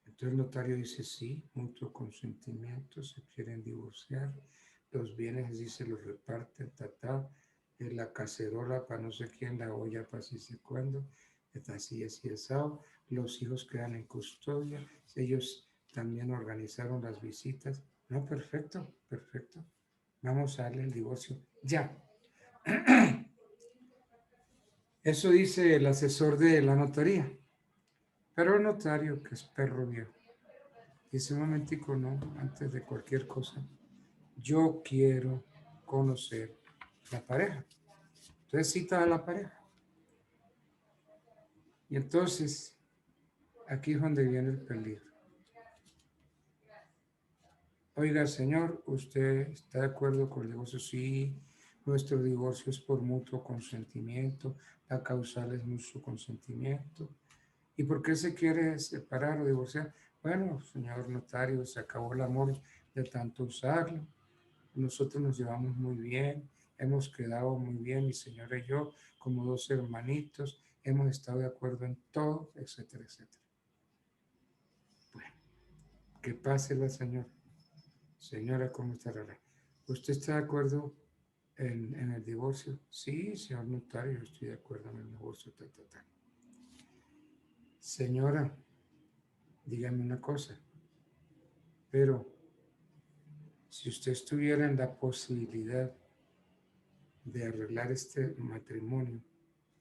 Entonces el notario dice sí, mutuo consentimiento, se quieren divorciar, los bienes así se los reparten, la cacerola para no sé quién, la olla para así sé cuándo, así asado, los hijos quedan en custodia, ellos también organizaron las visitas. No, perfecto, perfecto. Vamos a darle el divorcio ya. Eso dice el asesor de la notaría. Pero el notario, que es perro viejo, dice un momentico, no, antes de cualquier cosa, yo quiero conocer la pareja. Entonces cita a la pareja. Y entonces, aquí es donde viene el peligro. Oiga, señor, ¿usted está de acuerdo con el divorcio? Sí, nuestro divorcio es por mutuo consentimiento, la causal es mutuo consentimiento. ¿Y por qué se quiere separar o divorciar? Bueno, señor notario, se acabó el amor de tanto usarlo. Nosotros nos llevamos muy bien, hemos quedado muy bien, mi señora y yo, como dos hermanitos, hemos estado de acuerdo en todo, etcétera, etcétera. Bueno, que pase la señora. Señora, ¿cómo está la? ¿Usted está de acuerdo en el divorcio? Sí, señor notario, estoy de acuerdo en el divorcio, Señora, dígame una cosa, pero si usted estuviera en la posibilidad de arreglar este matrimonio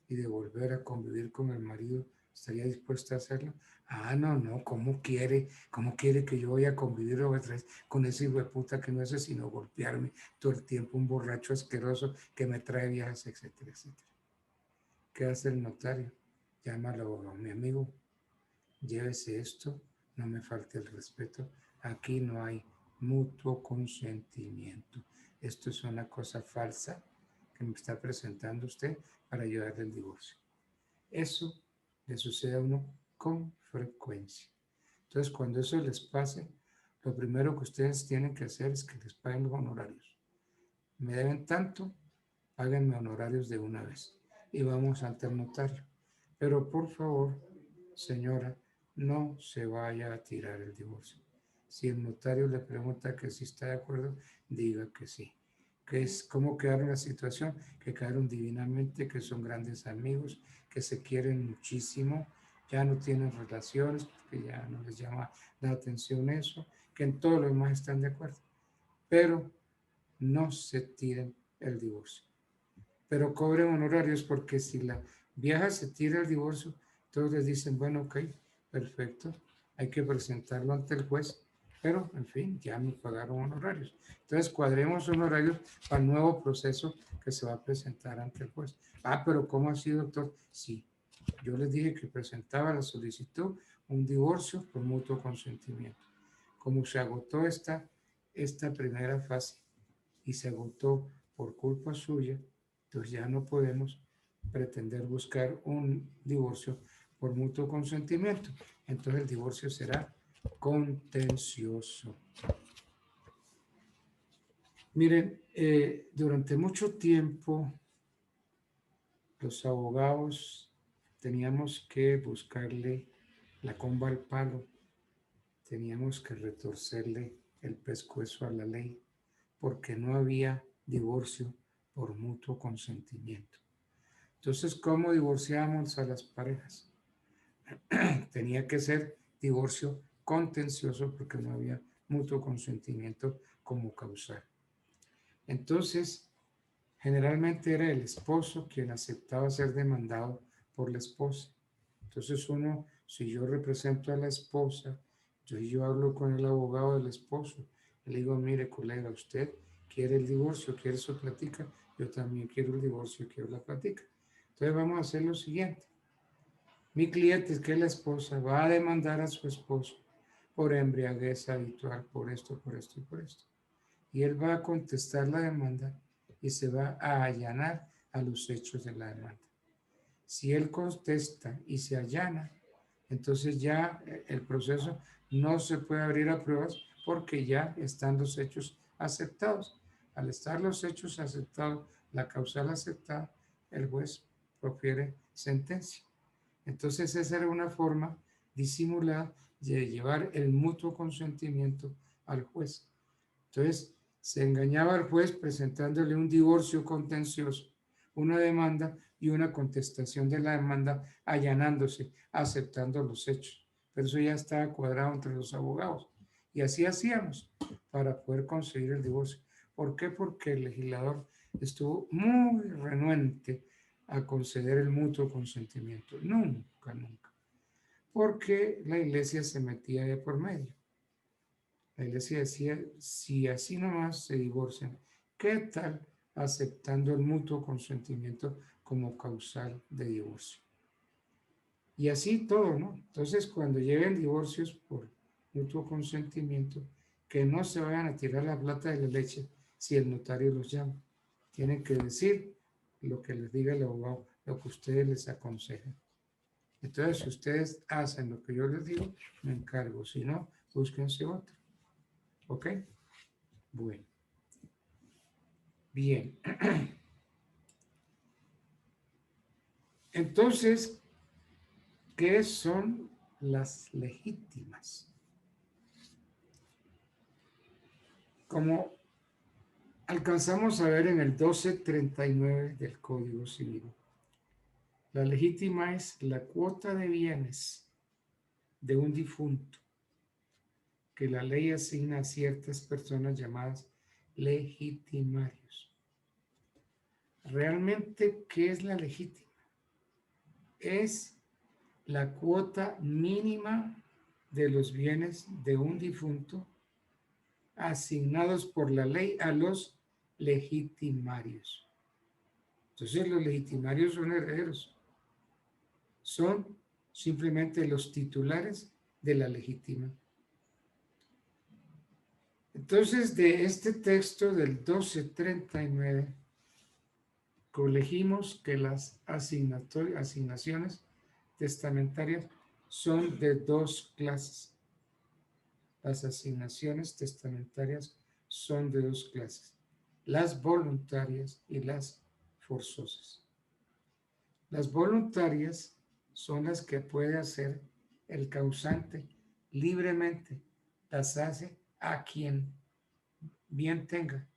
y de volver a convivir con el marido, ¿estaría dispuesta a hacerlo? Ah, no, ¿cómo quiere que yo vaya a convivir otra vez con ese hijo de puta que no hace sino golpearme todo el tiempo, un borracho asqueroso que me trae viajes, etcétera, etcétera? ¿Qué hace el notario? Llámalo a mi amigo, llévese esto, no me falte el respeto, aquí no hay mutuo consentimiento. Esto es una cosa falsa que me está presentando usted para ayudarle al divorcio. Eso le sucede a uno con frecuencia. Entonces, cuando eso les pase, lo primero que ustedes tienen que hacer es que les paguen los honorarios. Me deben tanto, páguenme honorarios de una vez. Y vamos ante el notario. Pero por favor, señora, no se vaya a tirar el divorcio. Si el notario le pregunta que si está de acuerdo, diga que sí. Que es cómo quedaron la situación, que quedaron divinamente, que son grandes amigos, que se quieren muchísimo, ya no tienen relaciones, porque ya no les llama la atención eso, que en todo lo demás están de acuerdo. Pero no se tiren el divorcio. Pero cobren honorarios, porque si la vieja se tira el divorcio, todos les dicen, bueno, ok, perfecto, hay que presentarlo ante el juez, pero en fin, ya me pagaron honorarios. Entonces cuadremos honorarios para el nuevo proceso que se va a presentar ante el juez. Ah, pero ¿cómo así, doctor? Sí, yo les dije que presentaba la solicitud, un divorcio por mutuo consentimiento. Como se agotó esta primera fase y se agotó por culpa suya, entonces ya no podemos pretender buscar un divorcio por mutuo consentimiento. Entonces el divorcio será contencioso. Miren, durante mucho tiempo los abogados teníamos que buscarle la comba al palo, teníamos que retorcerle el pescuezo a la ley, porque no había divorcio por mutuo consentimiento. Entonces, ¿cómo divorciamos a las parejas? Tenía que ser divorcio contencioso porque no había mutuo consentimiento como causal. Entonces, generalmente era el esposo quien aceptaba ser demandado por la esposa. Entonces uno, si yo represento a la esposa, yo hablo con el abogado del esposo, le digo, mire colega, usted quiere el divorcio, quiere su plática, yo también quiero el divorcio, quiero la plática. Entonces vamos a hacer lo siguiente. Mi cliente, que es la esposa, va a demandar a su esposo por embriaguez habitual, por esto y por esto. Y él va a contestar la demanda y se va a allanar a los hechos de la demanda. Si él contesta y se allana, entonces ya el proceso no se puede abrir a pruebas porque ya están los hechos aceptados. Al estar los hechos aceptados, la causal aceptada, el juez profiere sentencia. Entonces esa era una forma disimulada de llevar el mutuo consentimiento al juez. Entonces se engañaba al juez presentándole un divorcio contencioso, una demanda y una contestación de la demanda allanándose, aceptando los hechos. Pero eso ya estaba cuadrado entre los abogados. Y así hacíamos para poder conseguir el divorcio. ¿Por qué? Porque el legislador estuvo muy renuente a conceder el mutuo consentimiento. Nunca, nunca. Porque la iglesia se metía de por medio. La iglesia decía, si así nomás se divorcian, ¿qué tal aceptando el mutuo consentimiento como causal de divorcio? Y así todo, ¿no? Entonces, cuando lleguen divorcios por mutuo consentimiento, que no se vayan a tirar la plata de la leche si el notario los llama. Tienen que decir lo que les diga el abogado, lo que ustedes les aconsejen. Entonces, si ustedes hacen lo que yo les digo, me encargo. Si no, búsquense otro. ¿Ok? Bueno. Bien. Entonces, ¿qué son las legítimas? Como alcanzamos a ver en el 1239 del Código Civil, la legítima es la cuota de bienes de un difunto que la ley asigna a ciertas personas llamadas legitimarios. Realmente, ¿qué es la legítima? Es la cuota mínima de los bienes de un difunto asignados por la ley a los legitimarios. Entonces, los legitimarios son herederos. Son simplemente los titulares de la legítima. Entonces, de este texto del 1239, colegimos que las asignaciones testamentarias son de dos clases. Las asignaciones testamentarias son de dos clases. Las voluntarias y las forzosas. Las voluntarias son las que puede hacer el causante libremente. Las hace a quien bien tenga.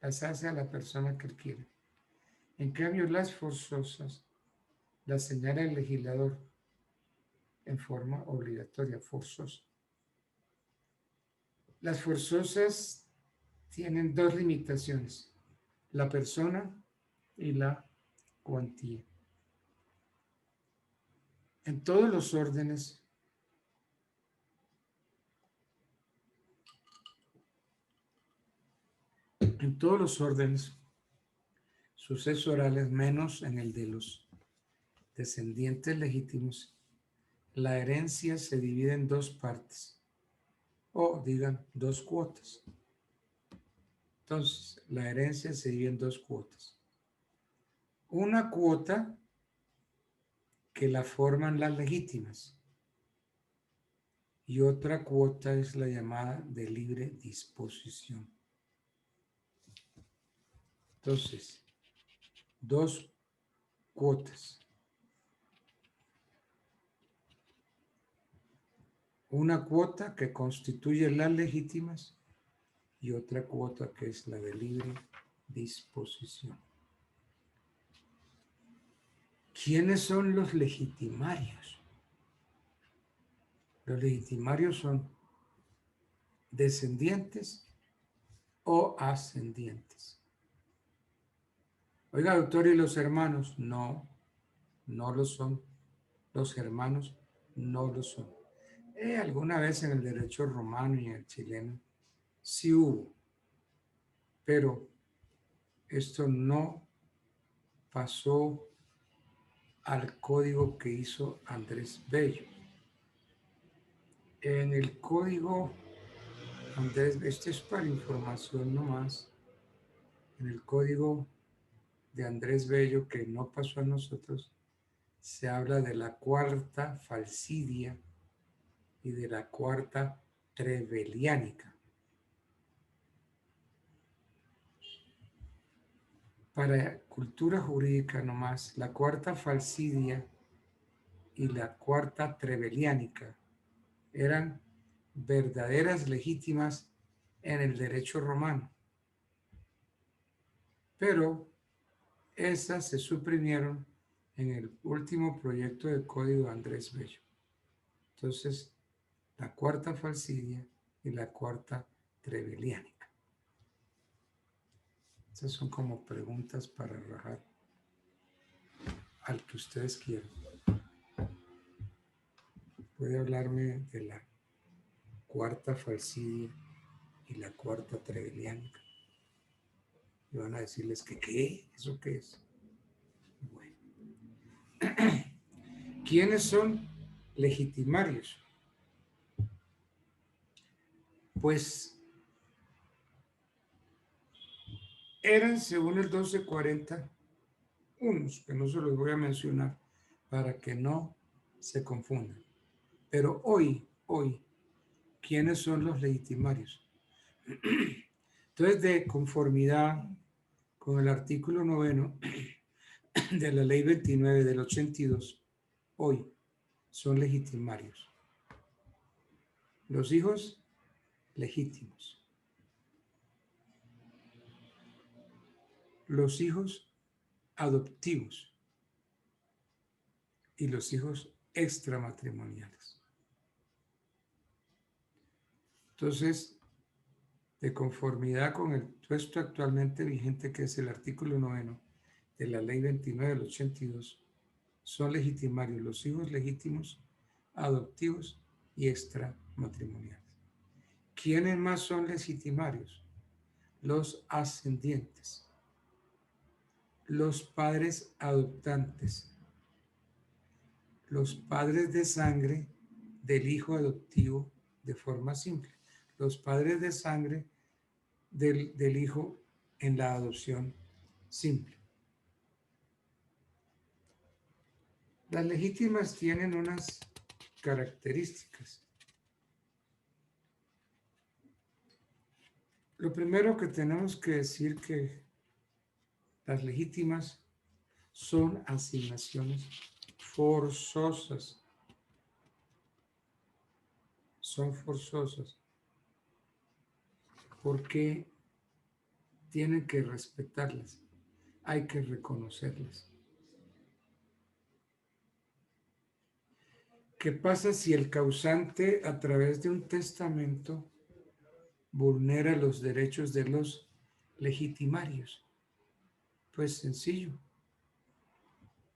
Las hace a la persona que él quiere. En cambio, las forzosas las señala el legislador en forma obligatoria, forzosa. Las forzosas tienen dos limitaciones: la persona y la cuantía. En todos los órdenes sucesorales, menos en el de los descendientes legítimos, la herencia se divide en dos partes, o digan dos cuotas. Entonces, la herencia se divide en dos cuotas. Una cuota que la forman las legítimas y otra cuota es la llamada de libre disposición. Entonces, dos cuotas. Una cuota que constituye las legítimas y otra cuota que es la de libre disposición. ¿Quiénes son los legitimarios? Los legitimarios son descendientes o ascendientes. Oiga, doctor, ¿y los hermanos? No, no lo son. Los hermanos no lo son. Alguna vez en el derecho romano y en el chileno sí hubo, pero esto no pasó al código que hizo Andrés Bello. En el código Andrés, este es para información nomás, en el código de Andrés Bello, que no pasó a nosotros, se habla de la cuarta falsidia y de la cuarta treveliánica. Para cultura jurídica nomás, la cuarta falsidia y la cuarta treveliánica eran verdaderas legítimas en el derecho romano, pero esas se suprimieron en el último proyecto de código de Andrés Bello. Entonces, la cuarta falsidia y la cuarta treveliánica. Estas son como preguntas para rajar al que ustedes quieran. Puede hablarme de la cuarta falsidia y la cuarta treveliánica. Y van a decirles que ¿qué? ¿Eso qué es? Bueno. ¿Quiénes son legitimarios? Pues eran, según el 1240, unos que no se los voy a mencionar para que no se confundan. Pero hoy, ¿quiénes son los legitimarios? Entonces, de conformidad con el artículo 9 de la ley 29 del 82, hoy son legitimarios los hijos legítimos, los hijos adoptivos y los hijos extramatrimoniales. Entonces, de conformidad con el texto actualmente vigente, que es el artículo 9 de la ley 29 del 82, son legitimarios los hijos legítimos, adoptivos y extramatrimoniales. ¿Quiénes más son legitimarios? Los ascendientes, los padres adoptantes, los padres de sangre del hijo adoptivo de forma simple, los padres de sangre del hijo en la adopción simple. Las legítimas tienen unas características. Lo primero que tenemos que decir que las legítimas son asignaciones forzosas. Son forzosas porque tienen que respetarlas, hay que reconocerlas. ¿Qué pasa si el causante a través de un testamento vulnera los derechos de los legitimarios? Pues sencillo.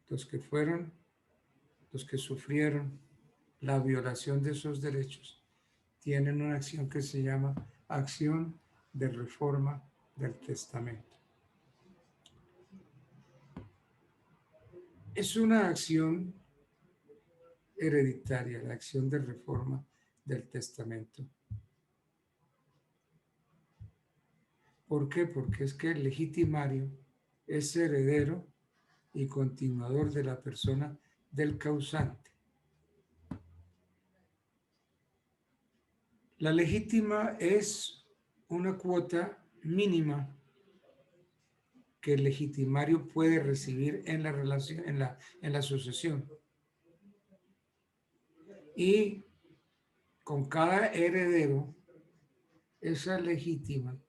Los que sufrieron la violación de esos derechos tienen una acción que se llama acción de reforma del testamento. Es una acción hereditaria, la acción de reforma del testamento. ¿Por qué? Porque es que el legitimario es heredero y continuador de la persona del causante. La legítima es una cuota mínima que el legitimario puede recibir en la relación, en la sucesión. Y con cada heredero, esa legítima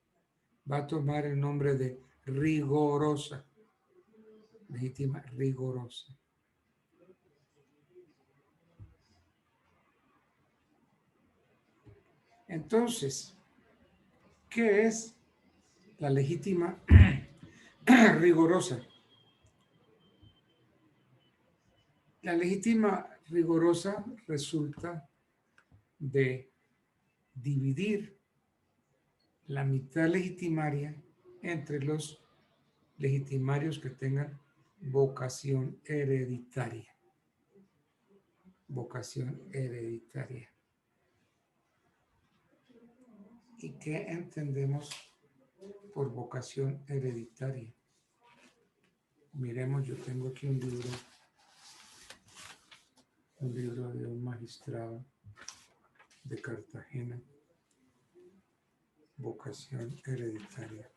va a tomar el nombre de rigorosa. Legítima rigorosa. Entonces, ¿qué es la legítima rigorosa? La legítima rigorosa resulta de dividir la mitad legitimaria entre los legitimarios que tengan vocación hereditaria. Vocación hereditaria. ¿Y qué entendemos por vocación hereditaria? Miremos, yo tengo aquí un libro de un magistrado de Cartagena. Vocación hereditaria.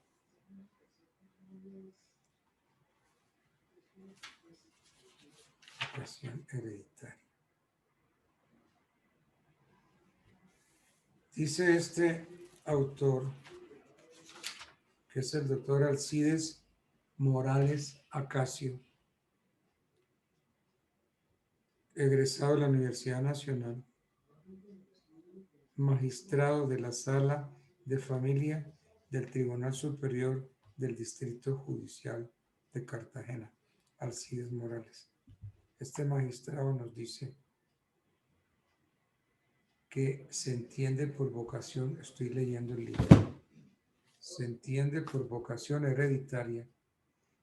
Vocación hereditaria. Dice este autor, que es el doctor Alcides Morales Acacio, egresado de la Universidad Nacional, magistrado de la Sala de Familia del Tribunal Superior del Distrito Judicial de Cartagena, Alcides Morales. Este magistrado nos dice que se entiende por vocación, estoy leyendo el libro, se entiende por vocación hereditaria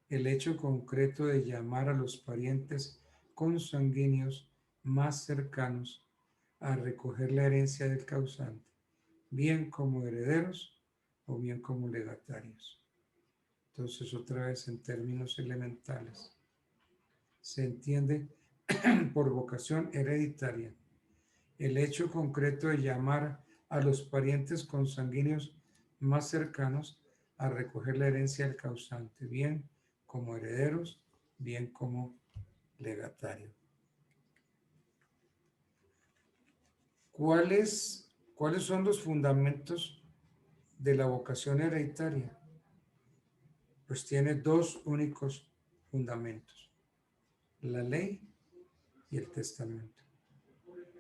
el hecho concreto de llamar a los parientes consanguíneos más cercanos a recoger la herencia del causante, bien como herederos o bien como legatarios. Entonces, otra vez en términos elementales, se entiende por vocación hereditaria el hecho concreto de llamar a los parientes consanguíneos más cercanos a recoger la herencia del causante, bien como herederos, bien como legatarios. ¿Cuáles son los fundamentos de la vocación hereditaria? Pues tiene dos únicos fundamentos: la ley y el testamento,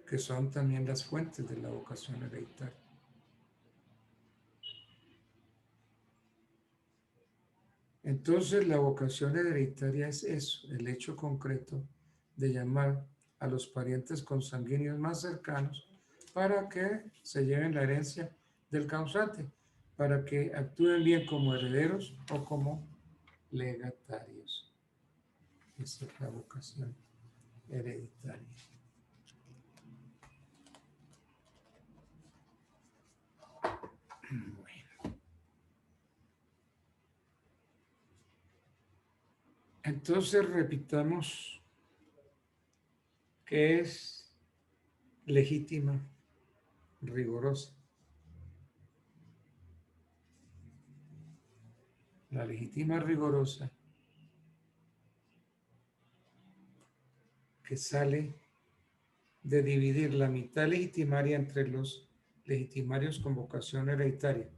que son también las fuentes de la vocación hereditaria. Entonces, la vocación hereditaria es eso, el hecho concreto de llamar a los parientes consanguíneos más cercanos para que se lleven la herencia del causante, para que actúen bien como herederos o como legatarios. Esa es la vocación hereditaria. Bueno. Entonces repitamos que es legítima, rigurosa. La legítima rigurosa que sale de dividir la mitad legitimaria entre los legitimarios con vocación hereditaria.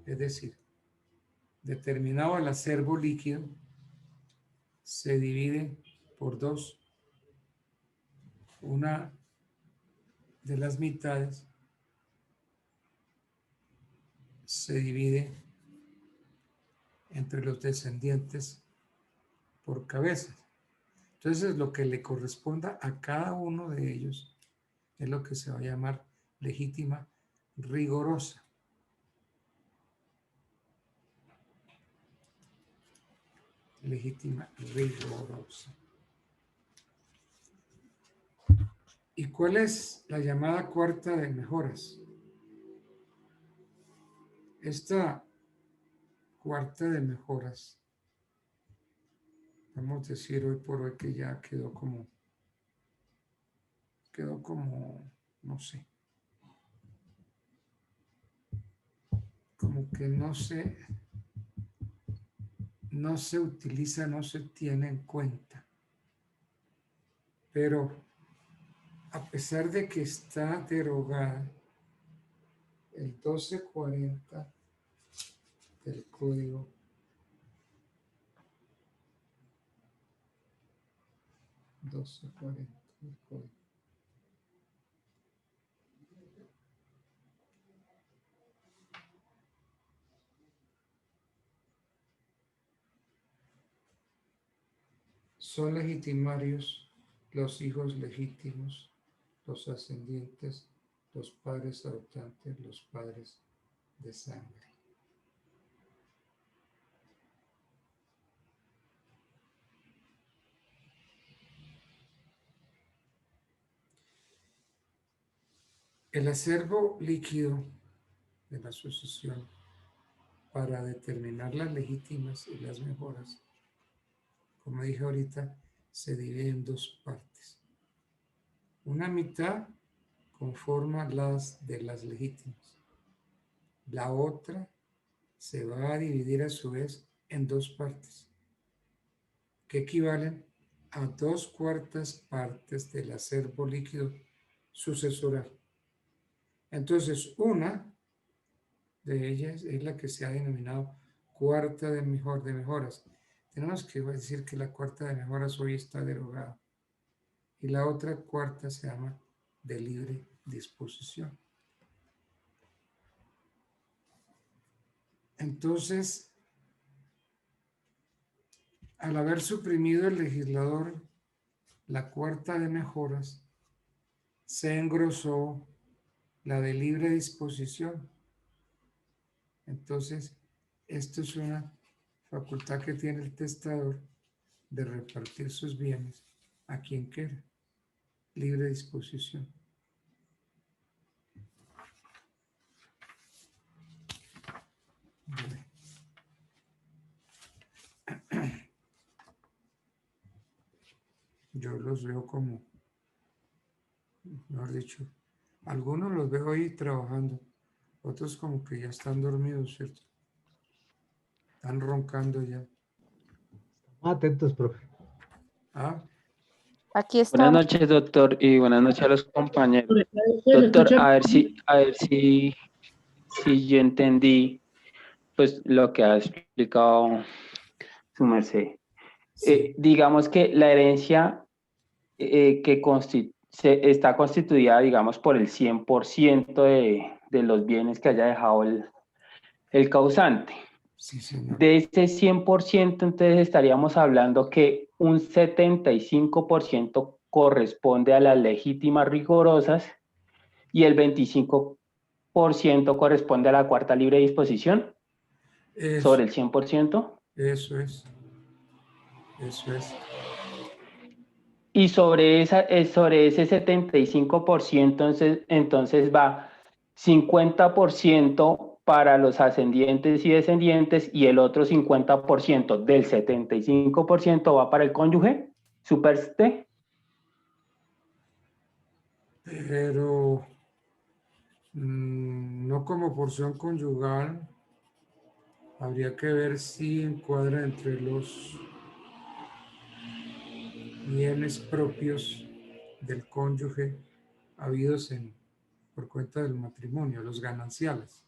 Es decir, determinado el acervo líquido se divide por dos. Una de las mitades se divide entre los descendientes por cabezas. Entonces, lo que le corresponda a cada uno de ellos es lo que se va a llamar legítima rigorosa. Legítima rigorosa. ¿Y cuál es la llamada cuarta de mejoras? Esta cuarta de mejoras, vamos a decir hoy por hoy que ya quedó como, no sé, como que no se utiliza, no se tiene en cuenta. Pero a pesar de que está derogada, el 1240 del Código del Código. Son legitimarios los hijos legítimos, los ascendientes, los padres adoptantes, los padres de sangre. El acervo líquido de la sucesión para determinar las legítimas y las mejoras, como dije ahorita, se divide en dos partes. Una mitad conforma las de las legítimas. La otra se va a dividir a su vez en dos partes, que equivalen a 2/4 partes del acervo líquido sucesoral. Entonces, una de ellas es la que se ha denominado cuarta de mejoras. Tenemos que decir que la cuarta de mejoras hoy está derogada. Y la otra cuarta se llama de libre disposición. Entonces, al haber suprimido el legislador la cuarta de mejoras, se engrosó la de libre disposición. Entonces, esto es una facultad que tiene el testador de repartir sus bienes a quien quiera. Libre disposición. Bueno. Yo los veo como, mejor dicho, algunos los veo ahí trabajando, otros como que ya están dormidos, ¿cierto? Están roncando ya. Atentos, profe. ¿Ah? Aquí está. Buenas noches, doctor, y buenas noches a los compañeros. Doctor, a ver si yo entendí pues lo que ha explicado su merced. Digamos que la herencia está constituida, digamos, por el 100% de los bienes que haya dejado el causante. Sí, señor. De ese 100%, entonces estaríamos hablando que un 75% corresponde a las legítimas rigorosas y el 25% corresponde a la cuarta libre disposición. Sobre el 100%. Eso es. Y sobre ese 75%, entonces va 50% para los ascendientes y descendientes y el otro 50% del 75% va para el cónyuge, superste. pero no como porción conyugal. Habría que ver si encuadra entre los bienes propios del cónyuge habidos por cuenta del matrimonio, los gananciales.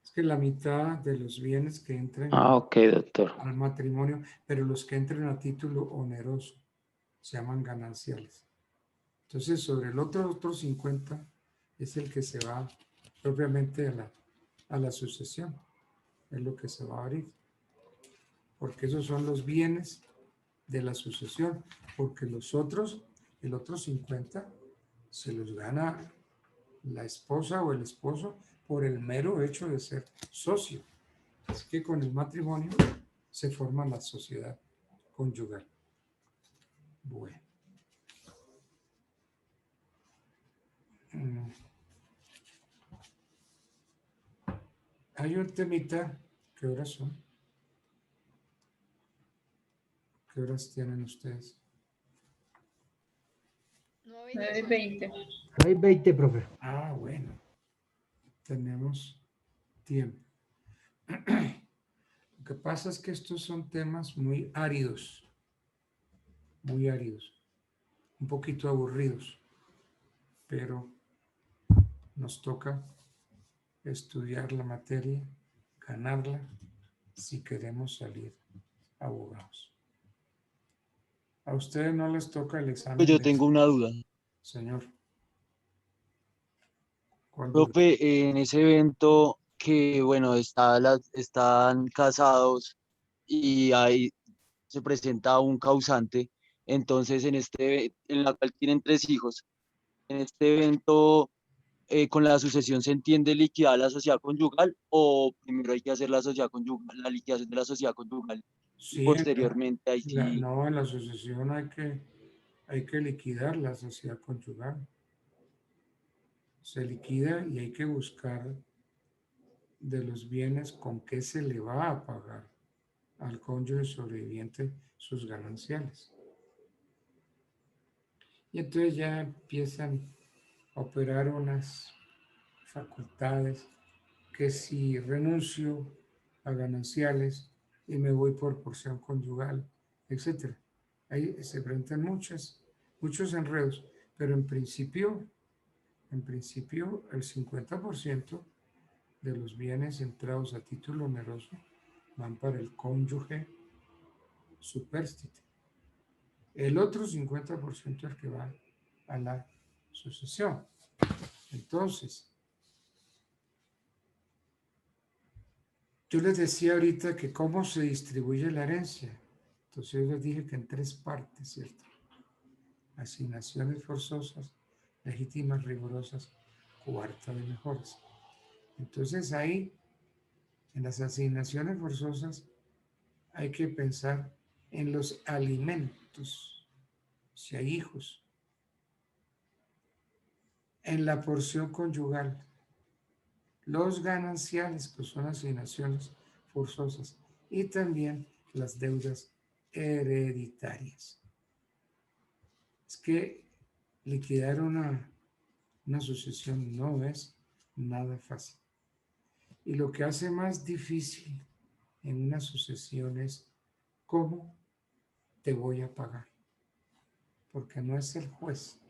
Es que la mitad de los bienes que entren Ok, doctor. al matrimonio, pero los que entren a título oneroso, se llaman gananciales. Entonces, sobre el otro 50 es el que se va propiamente a la sucesión. Es lo que se va a abrir. Porque esos son los bienes de la sucesión. Porque los otros, el otro 50, se los gana la esposa o el esposo por el mero hecho de ser socio. Así que con el matrimonio se forma la sociedad conyugal. Bueno. Hay un temita. ¿Qué horas son? ¿Qué horas tienen ustedes? 9:20. Hay 20, profe. Ah, bueno. Tenemos tiempo. Lo que pasa es que estos son temas muy áridos, un poquito aburridos, pero nos toca estudiar la materia, ganarla, si queremos salir abogados. ¿A ustedes no les toca el examen? Yo tengo una duda. Señor. ¿Cuál duda? Profe, en ese evento que, bueno, están casados y ahí se presenta un causante, entonces en la cual tienen 3 hijos, en este evento, con la sucesión se entiende liquidar la sociedad conyugal o primero hay que hacer la sociedad conyugal, la liquidación de la sociedad conyugal y Sí, posteriormente ahí sí. no, en la sucesión hay que liquidar la sociedad conyugal. Se liquida y hay que buscar de los bienes con qué se le va a pagar al cónyuge sobreviviente sus gananciales. Y entonces ya empiezan a operar unas facultades que si renuncio a gananciales y me voy por porción conyugal, etc. Ahí se presentan muchos enredos, pero en principio el 50% de los bienes entrados a título oneroso van para el cónyuge supérstite. El otro 50% es el que va a la sucesión. Entonces, yo les decía ahorita que cómo se distribuye la herencia. Entonces yo les dije que en 3 partes, ¿cierto? Asignaciones forzosas, legítimas, rigurosas, cuarta de mejores. Entonces ahí, en las asignaciones forzosas, hay que pensar en los alimentos, si hay hijos, en la porción conyugal, los gananciales, que son asignaciones forzosas, y también las deudas hereditarias. Es que liquidar una sucesión no es nada fácil. Y lo que hace más difícil en una sucesión es cómo te voy a pagar. Porque no es el juez,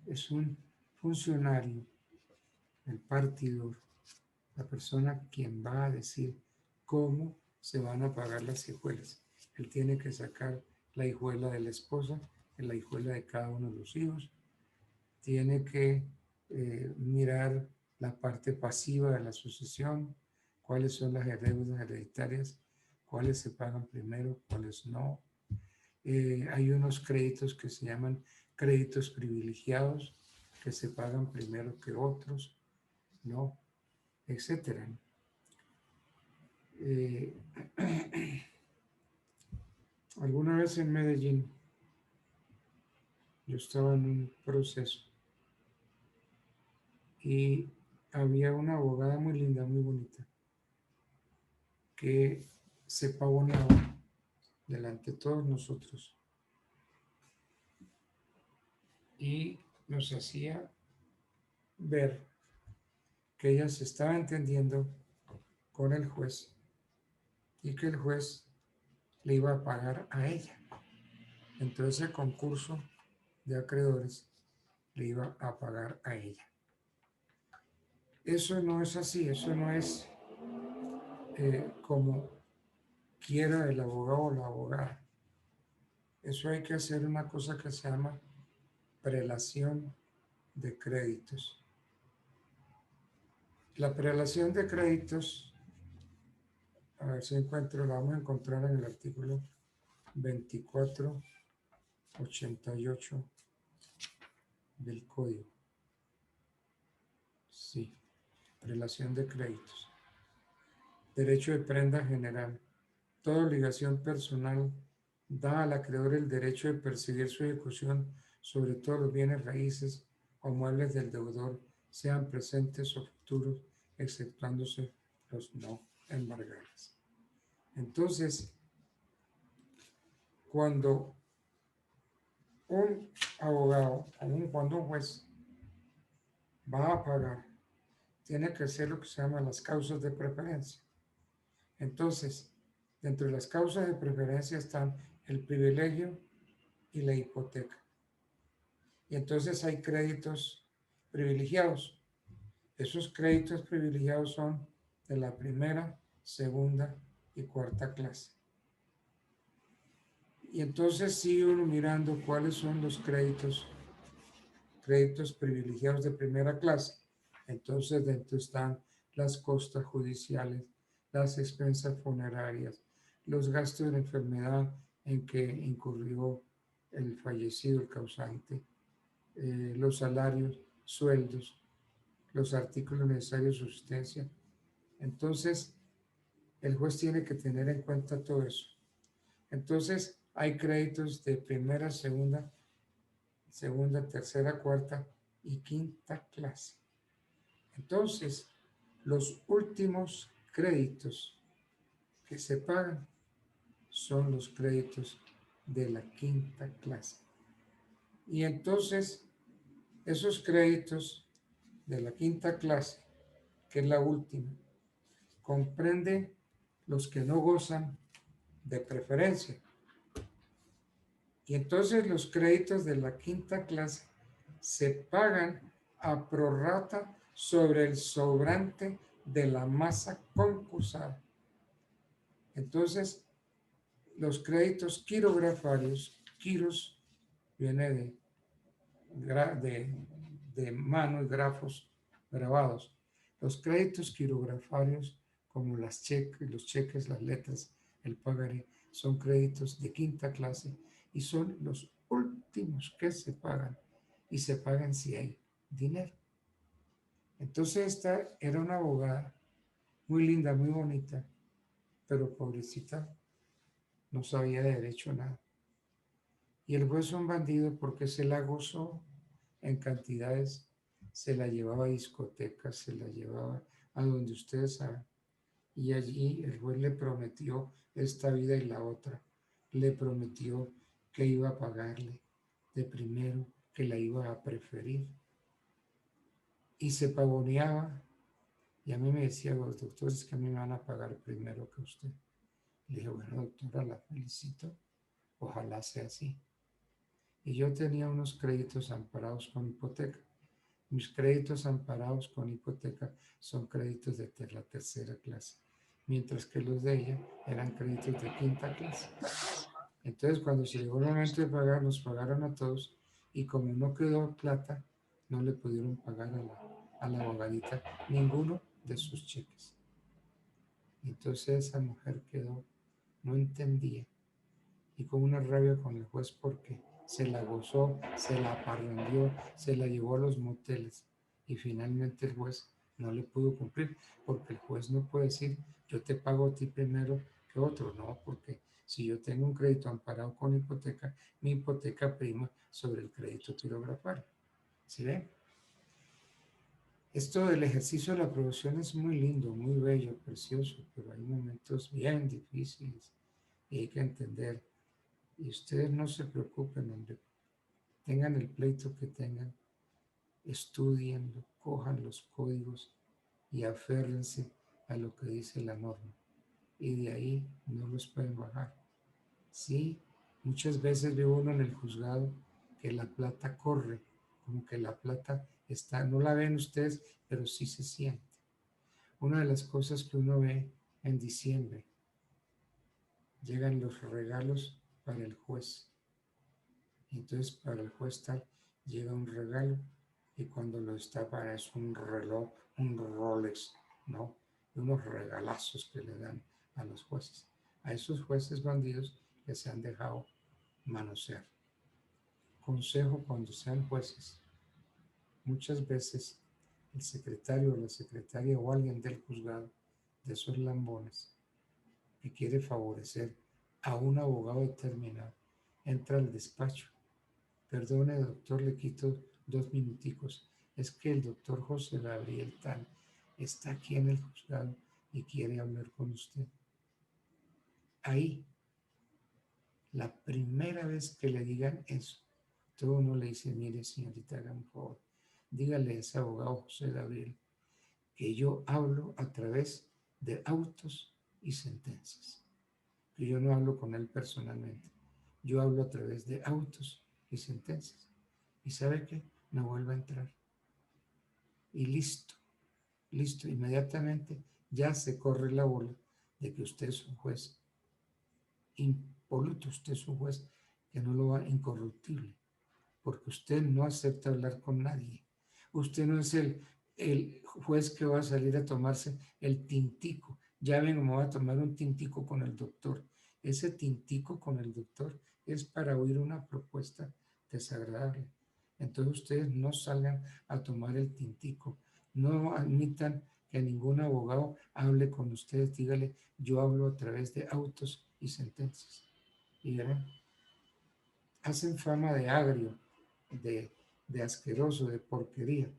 es un funcionario, el partidor, la persona quien va a decir cómo se van a pagar las hijuelas. Él tiene que sacar la hijuela de la esposa, la hijuela de cada uno de los hijos, tiene que mirar la parte pasiva de la sucesión, cuáles son las deudas hereditarias, cuáles se pagan primero, cuáles no. Hay unos créditos que se llaman créditos privilegiados, que se pagan primero que otros, ¿no? Etcétera. Alguna vez en Medellín, yo estaba en un proceso y había una abogada muy linda, muy bonita, que se pavoneaba delante de todos nosotros y nos hacía ver que ella se estaba entendiendo con el juez y que el juez le iba a pagar a ella. Entonces el concurso de acreedores le iba a pagar a ella. Eso no es así, eso no es como quiera el abogado o la abogada. Eso hay que hacer una cosa que se llama prelación de créditos. La prelación de créditos, a ver si encuentro, la vamos a encontrar en el artículo 2488 del código. Sí, prelación de créditos. Derecho de prenda general. Toda obligación personal da al acreedor el derecho de perseguir su ejecución sobre todos los bienes raíces o muebles del deudor, sean presentes o futuros, exceptuándose los no embargables. Entonces, cuando un abogado, cuando un juez va a pagar, tiene que hacer lo que se llama las causas de preferencia. Entonces, dentro de las causas de preferencia están el privilegio y la hipoteca. Y entonces hay créditos privilegiados. Esos créditos privilegiados son de la primera, segunda y cuarta clase. Y entonces sigue uno mirando cuáles son los créditos privilegiados de primera clase. Entonces dentro están las costas judiciales, las expensas funerarias, los gastos de enfermedad en que incurrió el fallecido, el causante, los salarios, sueldos, los artículos necesarios de subsistencia. Entonces, el juez tiene que tener en cuenta todo eso. Entonces, hay créditos de primera, segunda, tercera, cuarta y quinta clase. Entonces, los últimos créditos que se pagan son los créditos de la quinta clase. Y entonces, esos créditos de la quinta clase, que es la última, comprende los que no gozan de preferencia. Y entonces los créditos de la quinta clase se pagan a prorrata sobre el sobrante de la masa concursada. Entonces, los créditos quirografarios, quiros viene de mano y grafos grabados. Los créditos quirografarios, como los cheques, las letras, el pagaré, son créditos de quinta clase y son los últimos que se pagan, y se pagan si hay dinero. Entonces esta era una abogada muy linda, muy bonita, pero pobrecita, no sabía de derecho nada. Y el juez, un bandido, porque se la gozó en cantidades, se la llevaba a discotecas, se la llevaba a donde ustedes saben. Y allí el juez le prometió esta vida y la otra. Le prometió que iba a pagarle de primero, que la iba a preferir. Y se pavoneaba. Y a mí me decía, los doctores, que a mí me van a pagar primero que usted. Le dije, bueno, doctora, la felicito. Ojalá sea así. Y yo tenía unos créditos amparados con hipoteca. Mis créditos amparados con hipoteca son créditos de la tercera clase, mientras que los de ella eran créditos de quinta clase. Entonces, cuando se llegó el momento de pagar, nos pagaron a todos, y como no quedó plata, no le pudieron pagar a la abogadita ninguno de sus cheques. Entonces esa mujer quedó, no entendía, y con una rabia con el juez porque se la gozó, se la aparrandió, se la llevó a los moteles, y finalmente el juez no le pudo cumplir, porque el juez no puede decir, yo te pago a ti primero que otro, no, porque si yo tengo un crédito amparado con hipoteca, mi hipoteca prima sobre el crédito quirografario. ¿Sí ven? Esto del ejercicio de la profesión es muy lindo, muy bello, precioso, pero hay momentos bien difíciles y hay que entender. Y ustedes no se preocupen, hombre. tengan el pleito que tengan, estudienlo, cojan los códigos y aférrense a lo que dice la norma. Y de ahí no los pueden bajar. Sí, muchas veces ve uno en el juzgado que la plata corre, como que la plata está, no la ven ustedes, pero sí se siente. Una de las cosas que uno ve en diciembre, llegan los regalos para el juez. Y entonces para el juez tal, llega un regalo y cuando lo destapa es un reloj, un Rolex, ¿no? Y unos regalazos que le dan a los jueces. A esos jueces bandidos que se han dejado manosear. Consejo cuando sean jueces. Muchas veces el secretario o la secretaria o alguien del juzgado de esos lambones que quiere favorecer a un abogado determinado entra al despacho. Perdone, doctor, le quito 2 minuticos. Es que el doctor José Gabriel tal está aquí en el juzgado y quiere hablar con usted. Ahí, la primera vez que le digan eso, todo uno le dice, mire, señorita, hágame un favor, dígale a ese abogado José Gabriel que yo hablo a través de autos y sentencias, que yo no hablo con él personalmente, yo hablo a través de autos y sentencias. ¿Y sabe qué? No vuelve a entrar. Y listo, listo, inmediatamente ya se corre la bola de que usted es un juez impoluto, usted es un juez que no lo va incorruptible, porque usted no acepta hablar con nadie. Usted no es el juez que va a salir a tomarse el tintico. Ya ven, me voy a tomar un tintico con el doctor. Ese tintico con el doctor es para oír una propuesta desagradable. Entonces ustedes no salgan a tomar el tintico. No admitan que ningún abogado hable con ustedes. Dígale, yo hablo a través de autos y sentencias. Y verán, hacen fama de agrio, de asqueroso, de porquería.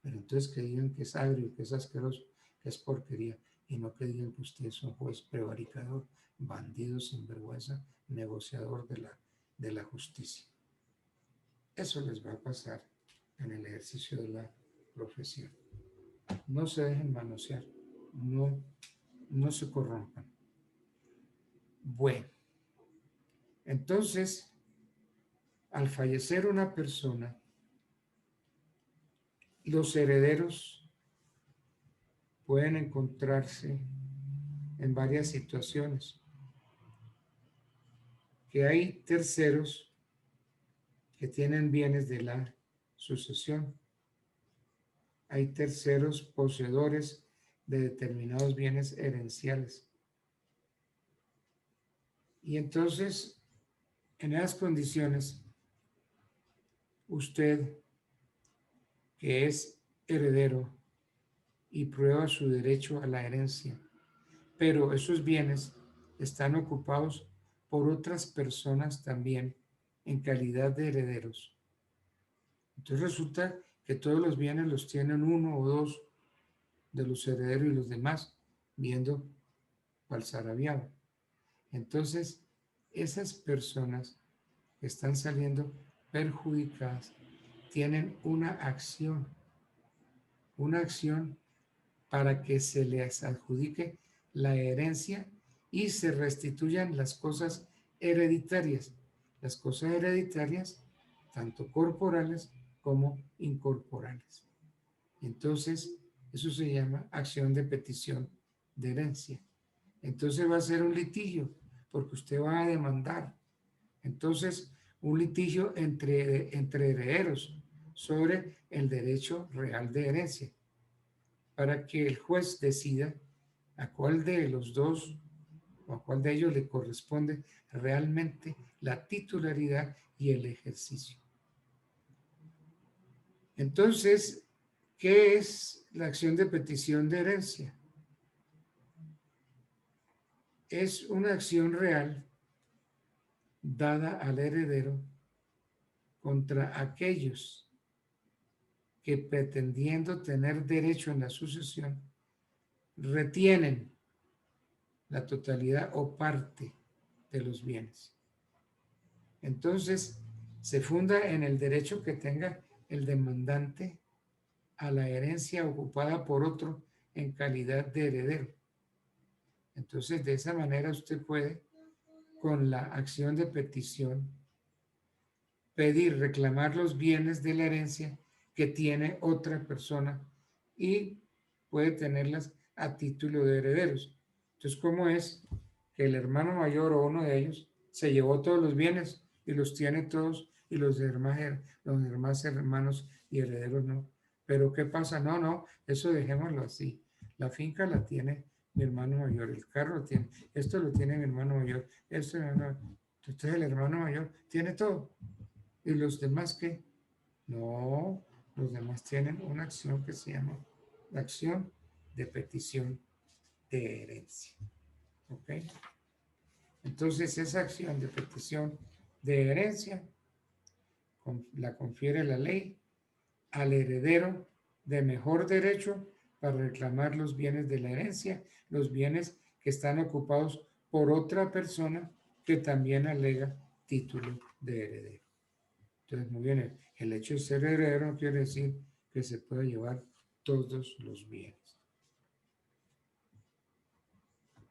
Pero entonces que digan que es agrio, que es asqueroso, que es porquería, y no que digan que usted es un juez prevaricador, bandido, sinvergüenza, negociador de la justicia. Eso les va a pasar en el ejercicio de la profesión. No se dejen manosear, no se corrompan. Bueno, entonces, al fallecer una persona, los herederos pueden encontrarse en varias situaciones, que hay terceros que tienen bienes de la sucesión, hay terceros poseedores de determinados bienes herenciales. Y entonces, en esas condiciones, usted, que es heredero y prueba su derecho a la herencia, pero esos bienes están ocupados por otras personas también en calidad de herederos. Entonces resulta que todos los bienes los tienen uno o dos de los herederos y los demás viendo al zarabiado. Entonces, esas personas que están saliendo perjudicadas tienen una acción para que se les adjudique la herencia y se restituyan las cosas hereditarias. Las cosas hereditarias, tanto corporales como incorporales. Entonces, eso se llama acción de petición de herencia. Entonces va a ser un litigio, porque usted va a demandar. Entonces, un litigio entre herederos sobre el derecho real de herencia, para que el juez decida a cuál de los dos o a cuál de ellos le corresponde realmente la titularidad y el ejercicio. Entonces, ¿qué es la acción de petición de herencia? Es una acción real dada al heredero contra aquellos que, pretendiendo tener derecho en la sucesión, retienen la totalidad o parte de los bienes. Entonces, Se funda en el derecho que tenga el demandante a la herencia ocupada por otro en calidad de heredero. Entonces, de esa manera usted puede, con la acción de petición, pedir, reclamar los bienes de la herencia que tiene otra persona y puede tenerlas a título de herederos. Entonces, ¿cómo es que el hermano mayor o uno de ellos se llevó todos los bienes y los tiene todos y los demás hermanos y herederos no? Pero ¿qué pasa? No, eso dejémoslo así. La finca la tiene mi hermano mayor, el carro lo tiene, esto lo tiene mi hermano mayor, entonces el hermano mayor tiene todo. ¿Y los demás qué? No, los demás tienen una acción que se llama la acción de petición de herencia. ¿Ok? Entonces, esa acción de petición de herencia la confiere la ley al heredero de mejor derecho para reclamar los bienes de la herencia, los bienes que están ocupados por otra persona que también alega título de heredero. Entonces, muy bien, el hecho de ser heredero no quiere decir que se pueda llevar todos los bienes.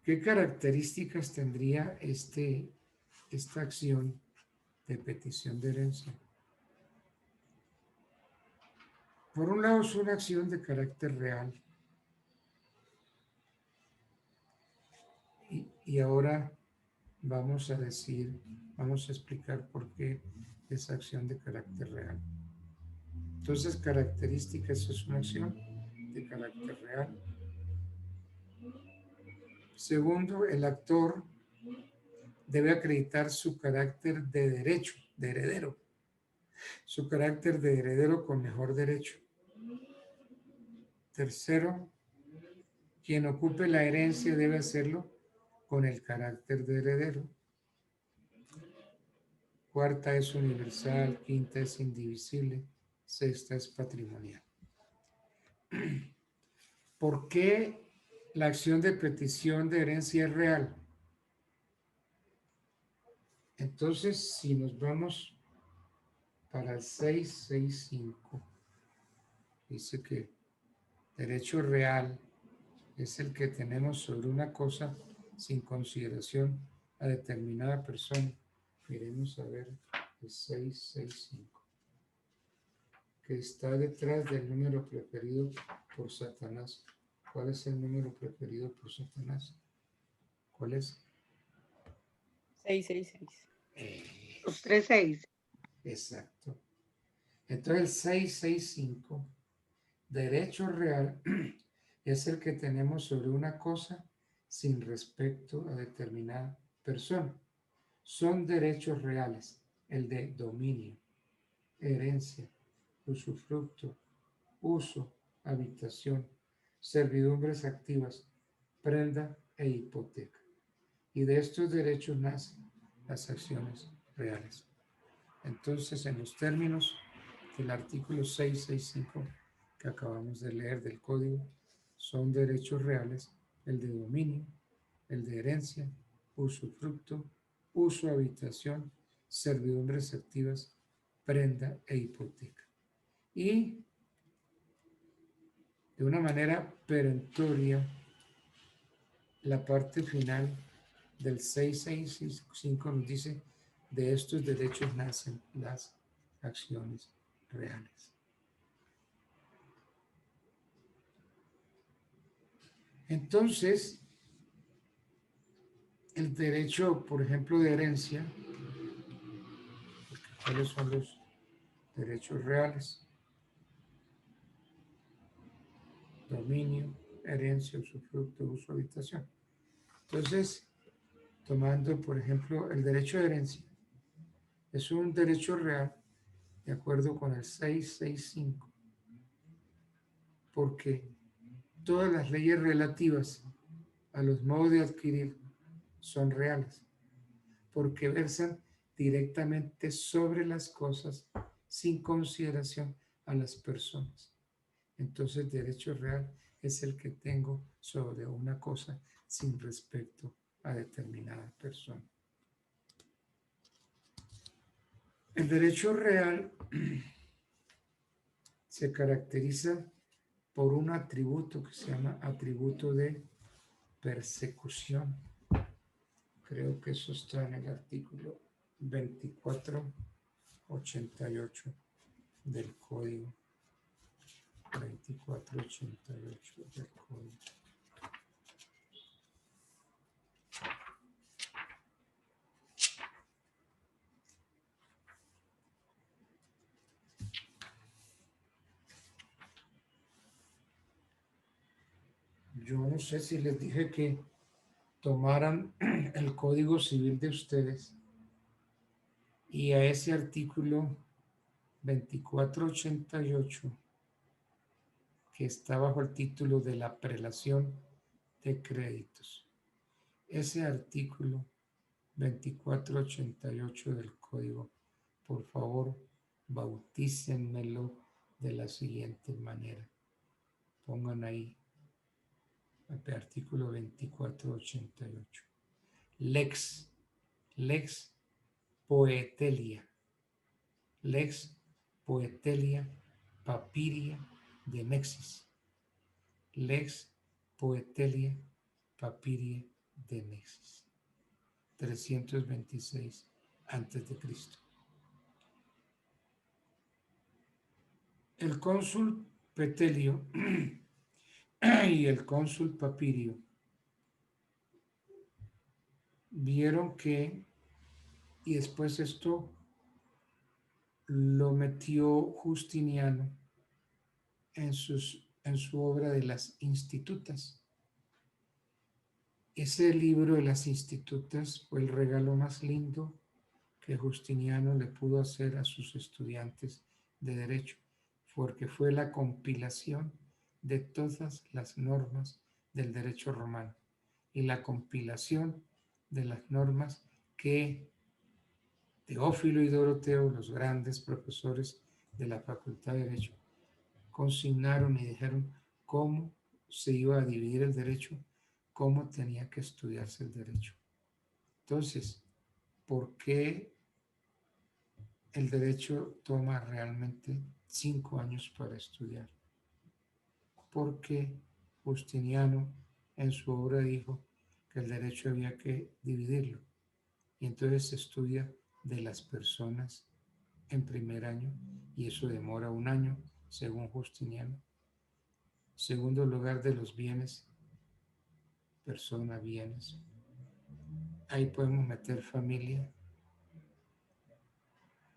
¿Qué características tendría esta acción de petición de herencia? Por un lado, es una acción de carácter real. Y ahora vamos a explicar por qué es acción de carácter real. Entonces, características, es una acción de carácter real. Segundo, el actor debe acreditar su carácter de derecho, de heredero. Su carácter de heredero con mejor derecho. Tercero, quien ocupe la herencia debe hacerlo con el carácter de heredero. Cuarta es universal, quinta es indivisible, sexta es patrimonial. ¿Por qué la acción de petición de herencia es real? Entonces, si nos vamos para el 665, dice que derecho real es el que tenemos sobre una cosa sin consideración a determinada persona. Miremos a ver el 665, que está detrás del número preferido por Satanás. ¿Cuál es el número preferido por Satanás? ¿Cuál es? 666. 236. Exacto. Entonces el 665, derecho real, es el que tenemos sobre una cosa sin respecto a determinada persona. Son derechos reales, el de dominio, herencia, usufructo, uso, habitación, servidumbres activas, prenda e hipoteca. Y de estos derechos nacen las acciones reales. Entonces, en los términos del artículo 665 que acabamos de leer del Código, son derechos reales el de dominio, el de herencia, usufructo, uso, habitación, servidumbres activas, prenda e hipoteca. Y de una manera perentoria, la parte final del 665 nos dice: de estos derechos nacen las acciones reales. Entonces, el derecho, por ejemplo, de herencia, ¿cuáles son los derechos reales? Dominio, herencia, usufructo, uso, habitación. Entonces, tomando, por ejemplo, el derecho de herencia, es un derecho real de acuerdo con el 665, porque todas las leyes relativas a los modos de adquirir son reales, porque versan directamente sobre las cosas sin consideración a las personas. Entonces, derecho real es el que tengo sobre una cosa sin respecto a determinada persona. El derecho real se caracteriza por un atributo que se llama atributo de persecución. Creo que eso está en el artículo 2488 del Código. 2488 del Código. Yo no sé si les dije que tomaran el Código Civil de ustedes y a ese artículo 2488 que está bajo el título de la prelación de créditos. Ese artículo 2488 del Código, por favor, bautícenmelo de la siguiente manera. Pongan ahí el artículo 2488. Lex Poetelia. Lex Poetelia Papiria de Nexis. Lex Poetelia Papiria de Nexis. 326 a.C. El cónsul Petelio y el cónsul Papirio vieron que, y después esto lo metió Justiniano en su obra de las Institutas. Ese libro de las Institutas fue el regalo más lindo que Justiniano le pudo hacer a sus estudiantes de derecho, porque fue la compilación de todas las normas del derecho romano y la compilación de las normas que Teófilo y Doroteo, los grandes profesores de la Facultad de Derecho, consignaron y dijeron cómo se iba a dividir el derecho, cómo tenía que estudiarse el derecho. Entonces, ¿por qué el derecho toma realmente 5 años para estudiar? Porque Justiniano en su obra dijo que el derecho había que dividirlo. Y entonces se estudia de las personas en primer año y eso demora 1 año, según Justiniano. Segundo lugar, de los bienes, persona, bienes. Ahí podemos meter familia,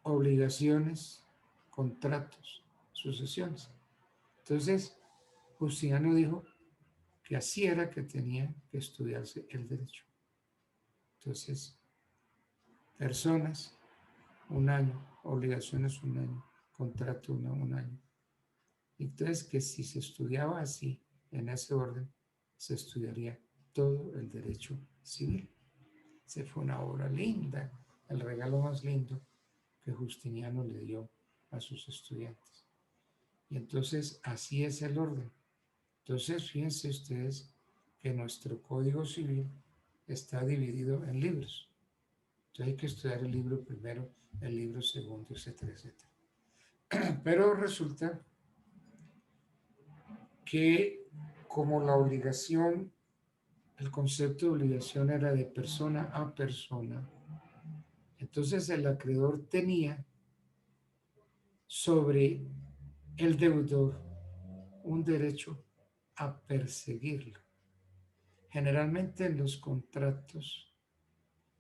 obligaciones, contratos, sucesiones. Entonces, Justiniano dijo que así era que tenía que estudiarse el derecho. Entonces, personas, 1 año, obligaciones 1 año, contrato 1 año. Entonces, que si se estudiaba así, en ese orden, se estudiaría todo el derecho civil. Se fue una obra linda, el regalo más lindo que Justiniano le dio a sus estudiantes. Y entonces, así es el orden. Entonces, fíjense ustedes que nuestro Código Civil está dividido en libros. Entonces hay que estudiar el libro primero, el libro segundo, etcétera, etcétera. Pero resulta que como la obligación, el concepto de obligación era de persona a persona, entonces el acreedor tenía sobre el deudor un derecho a perseguirlo. Generalmente en los contratos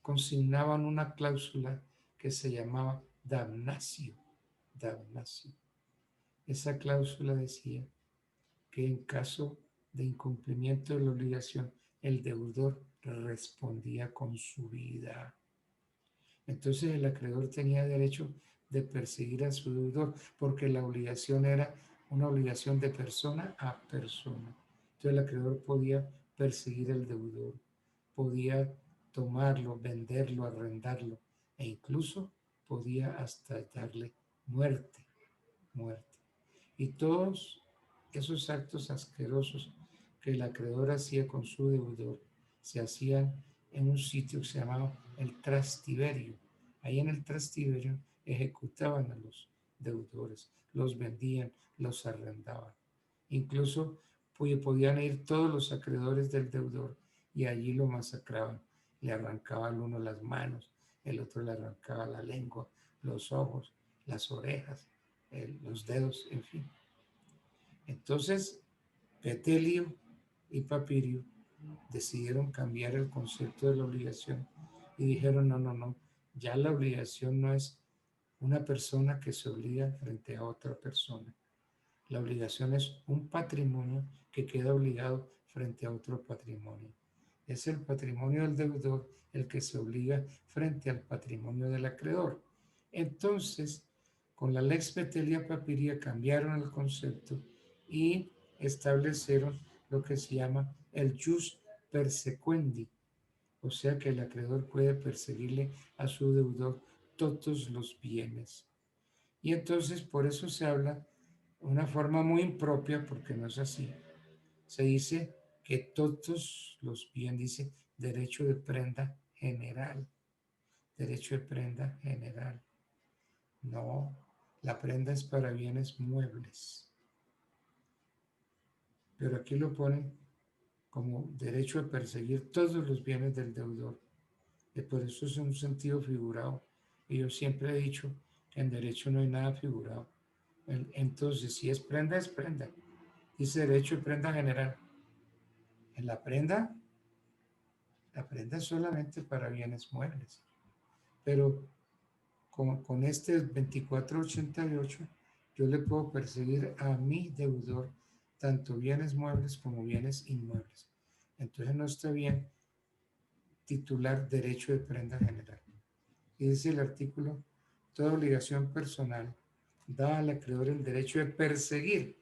consignaban una cláusula que se llamaba damnatio. Esa cláusula decía que en caso de incumplimiento de la obligación, el deudor respondía con su vida. Entonces el acreedor tenía derecho de perseguir a su deudor porque la obligación era una obligación de persona a persona. Entonces el acreedor podía perseguir al deudor, podía tomarlo, venderlo, arrendarlo e incluso podía hasta darle muerte. Y todos esos actos asquerosos que el acreedor hacía con su deudor se hacían en un sitio que se llamaba el trastiberio. Ahí en el Trastevere ejecutaban a los deudores, los vendían, los arrendaban. Incluso podían ir todos los acreedores del deudor y allí lo masacraban. Le arrancaba al uno las manos, el otro le arrancaba la lengua, los ojos, las orejas, los dedos, en fin. Entonces, Petelio y Papirio decidieron cambiar el concepto de la obligación y dijeron, no, no, no, ya la obligación no es una persona que se obliga frente a otra persona. La obligación es un patrimonio que queda obligado frente a otro patrimonio. Es el patrimonio del deudor el que se obliga frente al patrimonio del acreedor. Entonces, con la Lex Petelia Papiria cambiaron el concepto y establecieron lo que se llama el jus persequendi, o sea que el acreedor puede perseguirle a su deudor todos los bienes. Y entonces por eso se habla de una forma muy impropia, porque no es así. Se dice que todos los bienes, dice derecho de prenda general. Derecho de prenda general. No, la prenda es para bienes muebles. Pero aquí lo ponen como derecho a perseguir todos los bienes del deudor. Y por eso es un sentido figurado. Y yo siempre he dicho que en derecho no hay nada figurado. Entonces, si es prenda, es prenda. Dice derecho de prenda general. En la prenda es solamente para bienes muebles. Pero con este 2488, yo le puedo perseguir a mi deudor tanto bienes muebles como bienes inmuebles. Entonces no está bien titular derecho de prenda general. Y dice el artículo, toda obligación personal da al acreedor el derecho de perseguir,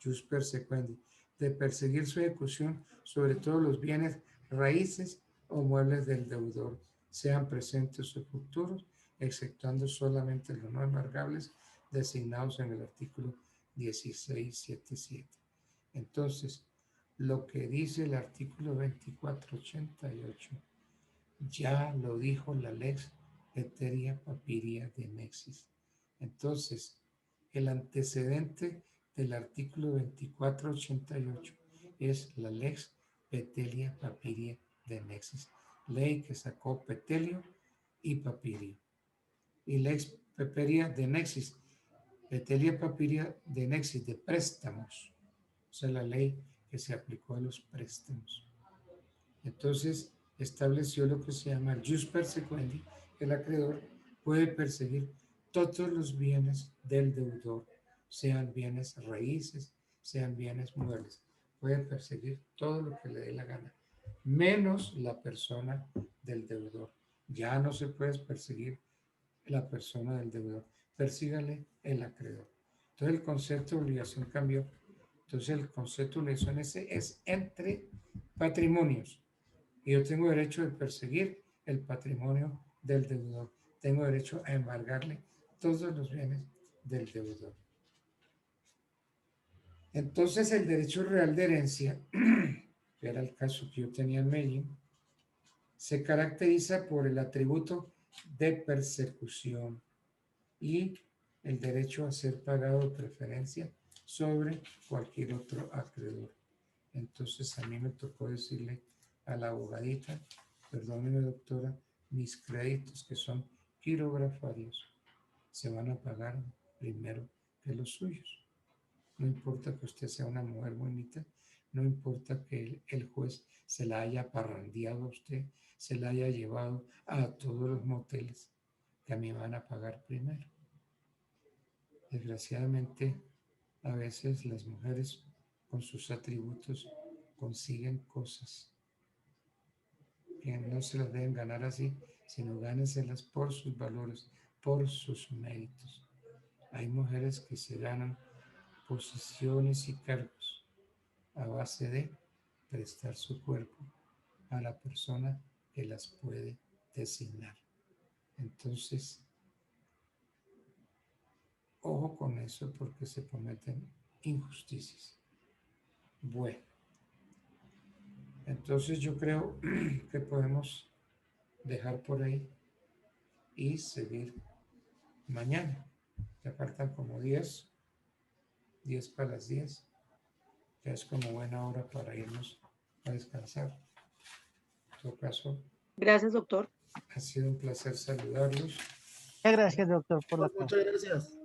jus persequendi, de perseguir su ejecución sobre todos los bienes, raíces o muebles del deudor, sean presentes o futuros, exceptuando solamente los no embargables designados en el artículo 1677. Entonces, lo que dice el artículo 2488 ya lo dijo la Lex Petelia Papiria de Nexis. Entonces, el antecedente del artículo 2488 es la Lex Petelia Papiria de Nexis, ley que sacó Petelio y Papirio. Y Lex Petelia de Nexis, Petelia Papiria de Nexis, de préstamos, o sea, la ley que se aplicó a los préstamos. Entonces, estableció lo que se llama el jus persequendi, que el acreedor puede perseguir todos los bienes del deudor, sean bienes raíces, sean bienes muebles. Puede perseguir todo lo que le dé la gana, menos la persona del deudor. Ya no se puede perseguir la persona del deudor. Persígale el acreedor. Entonces el concepto de obligación cambió. Entonces el concepto de obligación es entre patrimonios. Y yo tengo derecho de perseguir el patrimonio del deudor. Tengo derecho a embargarle todos los bienes del deudor. Entonces el derecho real de herencia, que era el caso que yo tenía en Medellín, se caracteriza por el atributo de persecución y el derecho a ser pagado de preferencia sobre cualquier otro acreedor. Entonces a mí me tocó decirle a la abogadita, perdóneme doctora, mis créditos que son quirografarios se van a pagar primero que los suyos. No importa que usted sea una mujer bonita, no importa que el juez se la haya parrandeado a usted, se la haya llevado a todos los moteles, que a mí van a pagar primero. Desgraciadamente, a veces las mujeres con sus atributos consiguen cosas que no se las deben ganar así, sino gánenselas por sus valores, por sus méritos. Hay mujeres que se ganan posiciones y cargos a base de prestar su cuerpo a la persona que las puede designar. Entonces, ojo con eso porque se cometen injusticias. Bueno, entonces yo creo que podemos dejar por ahí y seguir mañana. Ya faltan como 10 para las 10. Ya es como buena hora para irnos a descansar. En todo caso, Gracias, doctor. ha sido un placer saludarlos. Gracias, doctor, por la Muchas gracias.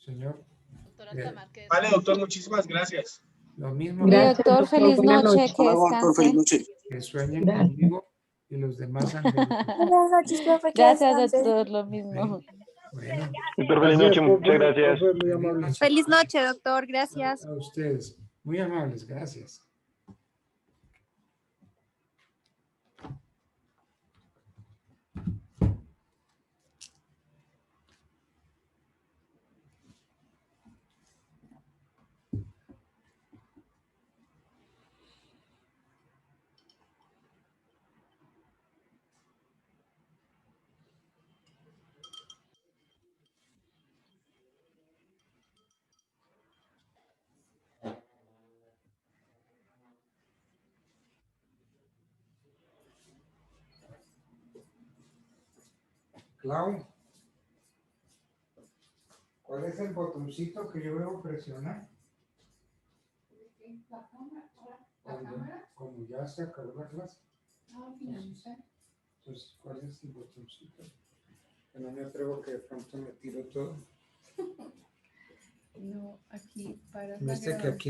Señor. Doctor Altamar, que Vale, doctor, muchísimas gracias. Lo mismo. Mi doctor, feliz Buenas noche, noches. que descanse. Que sueñen Gracias. conmigo y los demás ángeles. Buenas noches, profe, gracias, doctor, lo mismo. Bueno, Doctor, feliz noche, muchas gracias. Profe, muy amable. Feliz noche, doctor, gracias. a ustedes. Muy amables, gracias. Clau, ¿cuál es el botoncito que yo debo presionar? Como ya se acabó la clase. Entonces, ¿cuál es el botoncito? Que no me atrevo, que de pronto me tiro todo. No, aquí para Viste que aquí